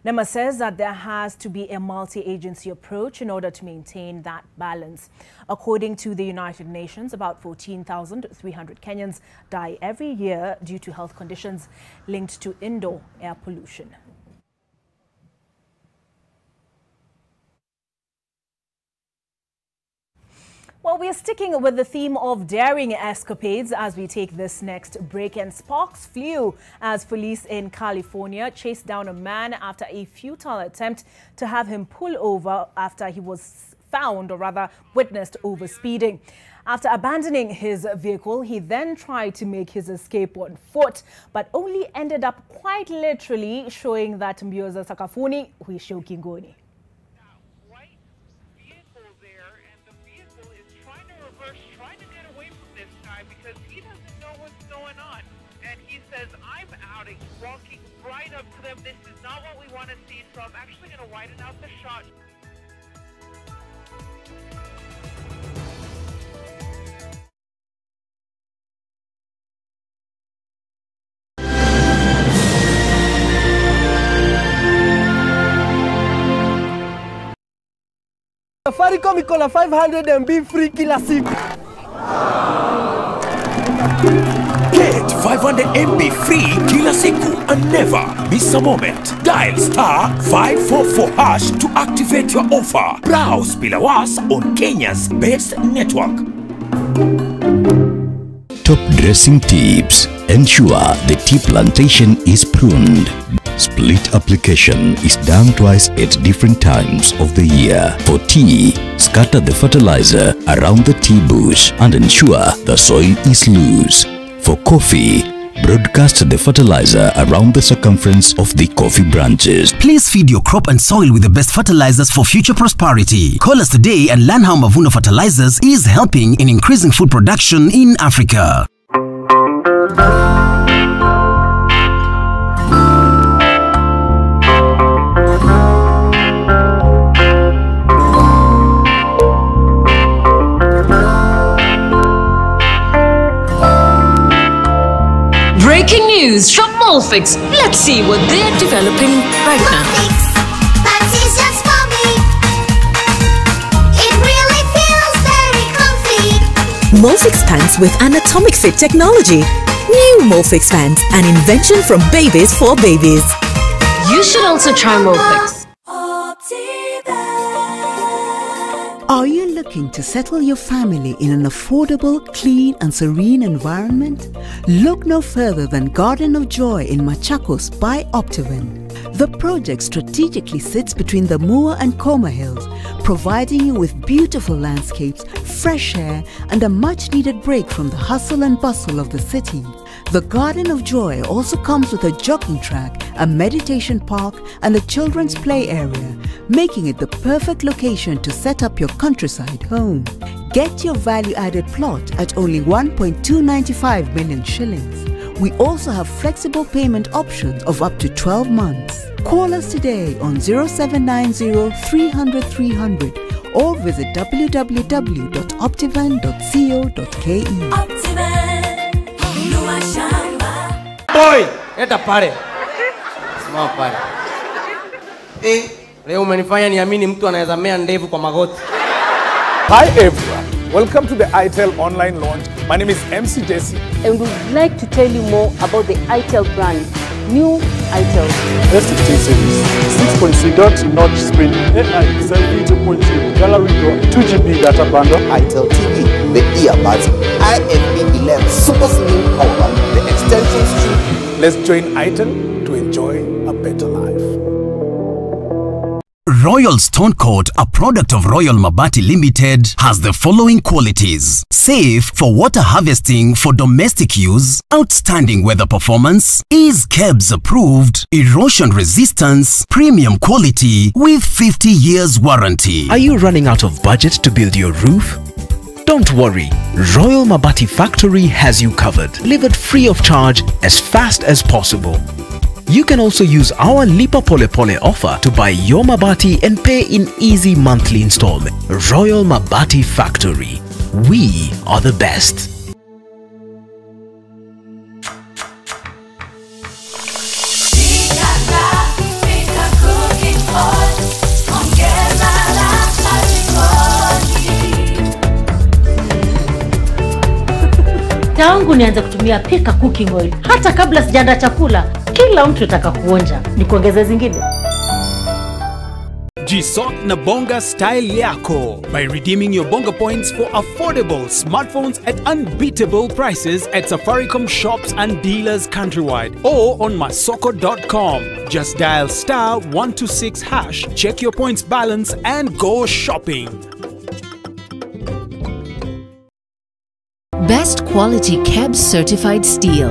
NEMA says that there has to be a multi-agency approach in order to maintain that balance. According to the United Nations, about 14,300 Kenyans die every year due to health conditions linked to indoor air pollution. Well, we are sticking with the theme of daring escapades as we take this next break, and sparks flew as police in California chased down a man after a futile attempt to have him pull over after he was found, or rather witnessed, overspeeding. After abandoning his vehicle, he then tried to make his escape on foot, but only ended up quite literally showing that mbioza sakafuni huishia ukingoni. Walking right up to them. This is not what we want to see, so I'm actually going to widen out the shot. Safaricom iko na 500 MB free kila siku. Get 500 MB free kila siku and never miss a moment. Dial *544# to activate your offer. Browse bila was on Kenya's best network. Top dressing tips. Ensure the tea plantation is pruned. Split application is done twice at different times of the year. For tea, scatter the fertilizer around the tea bush and ensure the soil is loose. For coffee, broadcast the fertilizer around the circumference of the coffee branches. Please feed your crop and soil with the best fertilizers for future prosperity. Call us today and learn how Mavuno Fertilizers is helping in increasing food production in Africa. Breaking news from Molfix. Let's see what they're developing right now. Pants is just for me. It really feels very comfy. Molfix pants with anatomic fit technology. New Molfix pants, an invention from babies for babies. You should also try Molfix. Are you looking to settle your family in an affordable, clean and serene environment? Look no further than Garden of Joy in Machakos by Optiven. The project strategically sits between the Mua and Koma Hills, providing you with beautiful landscapes, fresh air and a much-needed break from the hustle and bustle of the city. The Garden of Joy also comes with a jogging track, a meditation park and a children's play area, making it the perfect location to set up your countryside home. Get your value-added plot at only 1.295 million shillings. We also have flexible payment options of up to 12 months. Call us today on 0790 300 300 or visit www.optivan.co.ke. Boy, eta pare. Simama pare. Leo umenifanya niamini mtu anaweza mea ndevu kwa magoti. Hi everyone, welcome to the ITEL online launch. My name is MC Jesse. And we'd like to tell you more about the ITEL brand. New ITEL. SFT series, 6.3 dot notch screen, AI selfie 2.0, gallery draw, 2GB data bundle. ITEL TV, the earbuds, IFB 11 super slim power, the extension strip, Let's join Itel to enjoy a better life. Royal Stone Coat, a product of Royal Mabati Limited, has the following qualities: safe for water harvesting for domestic use, outstanding weather performance, is KEBS approved, erosion resistance, premium quality with 50 years warranty. Are you running out of budget to build your roof? Don't worry, Royal Mabati Factory has you covered, delivered free of charge as fast as possible. You can also use our Lipa Pole Pole offer to buy your Mabati and pay in easy monthly installment. Royal Mabati Factory. We are the best. Tangu nianze kutumia Pika cooking oil, hata kabla sijaandaa chakula, kila mtu ataka kuonja. Nikuongeze zingine? Jisort na bonga style yako by redeeming your bonga points for affordable smartphones at unbeatable prices at Safaricom shops and dealers countrywide or on masoko.com. Just dial *126#, check your points balance and go shopping. Best quality KEBS certified steel.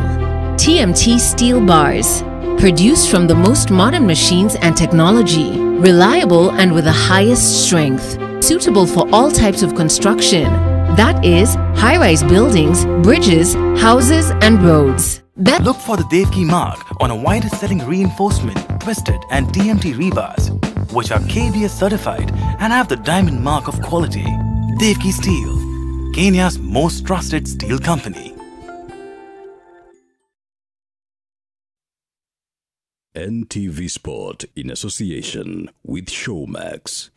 TMT steel bars. Produced from the most modern machines and technology. Reliable and with the highest strength. Suitable for all types of construction. That is, high-rise buildings, bridges, houses and roads. Look for the Devki mark on a wider selling reinforcement, twisted and TMT rebars, which are KBS certified and have the diamond mark of quality. Devki Steel, Kenya's most trusted steel company. NTV Sport in association with Showmax.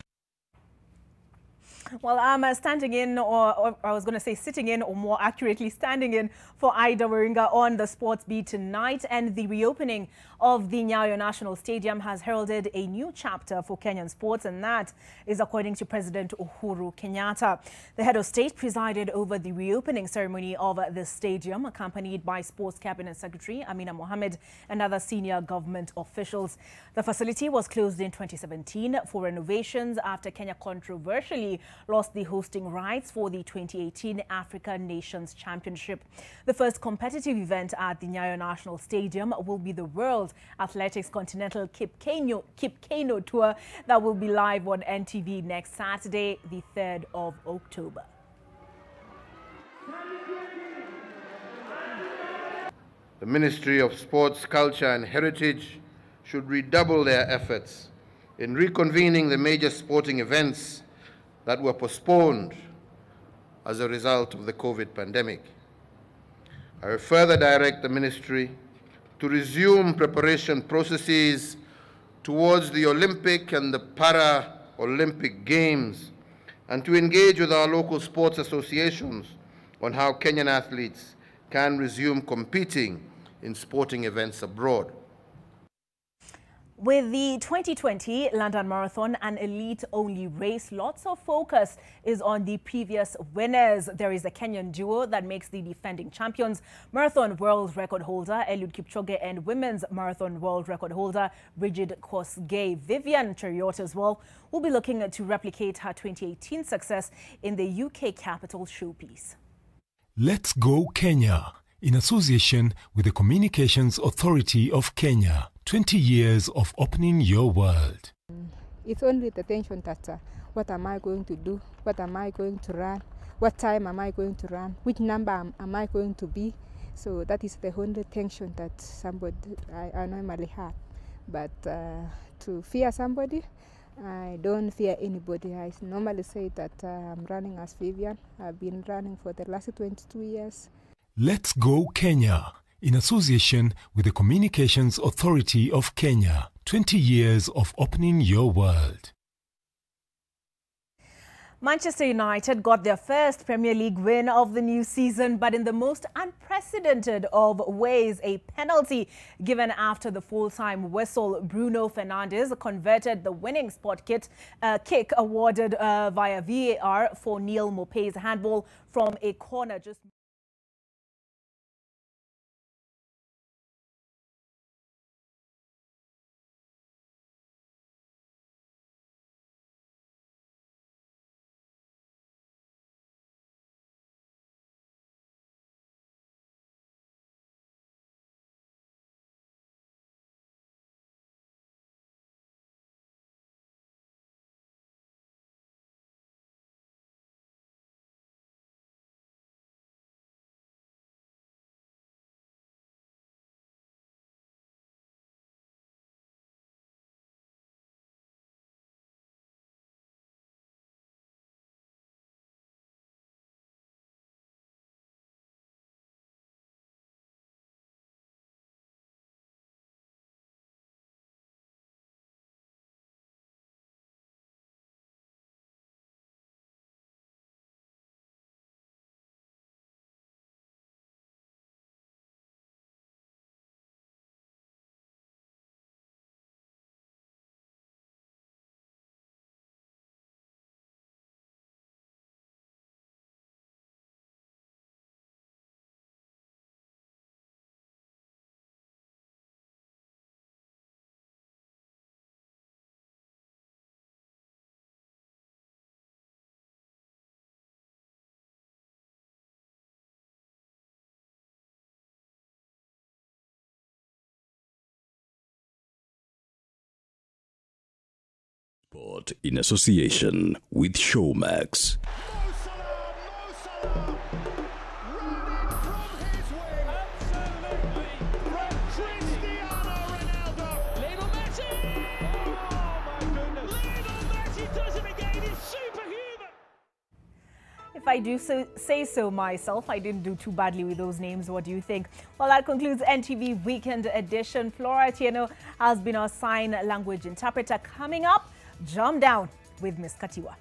Well, I'm standing in, or I was going to say sitting in, or more accurately standing in for Ida Waringa on the sports beat tonight. And the reopening of the Nyayo National Stadium has heralded a new chapter for Kenyan sports, and that is according to President Uhuru Kenyatta. The head of state presided over the reopening ceremony of the stadium, accompanied by Sports Cabinet Secretary Amina Mohammed and other senior government officials. The facility was closed in 2017 for renovations after Kenya controversially lost the hosting rights for the 2018 African Nations Championship. The first competitive event at the Nyayo National Stadium will be the World Athletics Continental Kipkeino Tour that will be live on NTV next Saturday, the 3rd of October. The Ministry of Sports, Culture and Heritage should redouble their efforts in reconvening the major sporting events that were postponed as a result of the COVID pandemic. I will further direct the Ministry to resume preparation processes towards the Olympic and the Para-Olympic Games and to engage with our local sports associations on how Kenyan athletes can resume competing in sporting events abroad. With the 2020 London Marathon an elite-only race, lots of focus is on the previous winners. There is a Kenyan duo that makes the defending champions, marathon world record holder Eliud Kipchoge and women's marathon world record holder Brigid Kosgei. Vivian Cheruiyot as well will be looking to replicate her 2018 success in the UK capital showpiece. Let's Go Kenya, in association with the Communications Authority of Kenya. 20 years of opening your world. It's only the tension that what am I going to do? What am I going to run? What time am I going to run? Which number am I going to be? So that is the only tension that I normally have. But to fear somebody, I don't fear anybody. I normally say that I'm running as Vivian. I've been running for the last 22 years. Let's Go Kenya, in association with the Communications Authority of Kenya. 20 years of opening your world. Manchester United got their first Premier League win of the new season, but in the most unprecedented of ways, a penalty given after the full-time whistle. Bruno Fernandes converted the winning spot kick awarded via VAR for Neil Maupay's handball from a corner just Sport in association with Showmax. If I do say so myself, I didn't do too badly with those names. What do you think? Well, that concludes NTV Weekend Edition. Flora Atieno has been our sign language interpreter. Coming up, jump down with Miss Katiwa.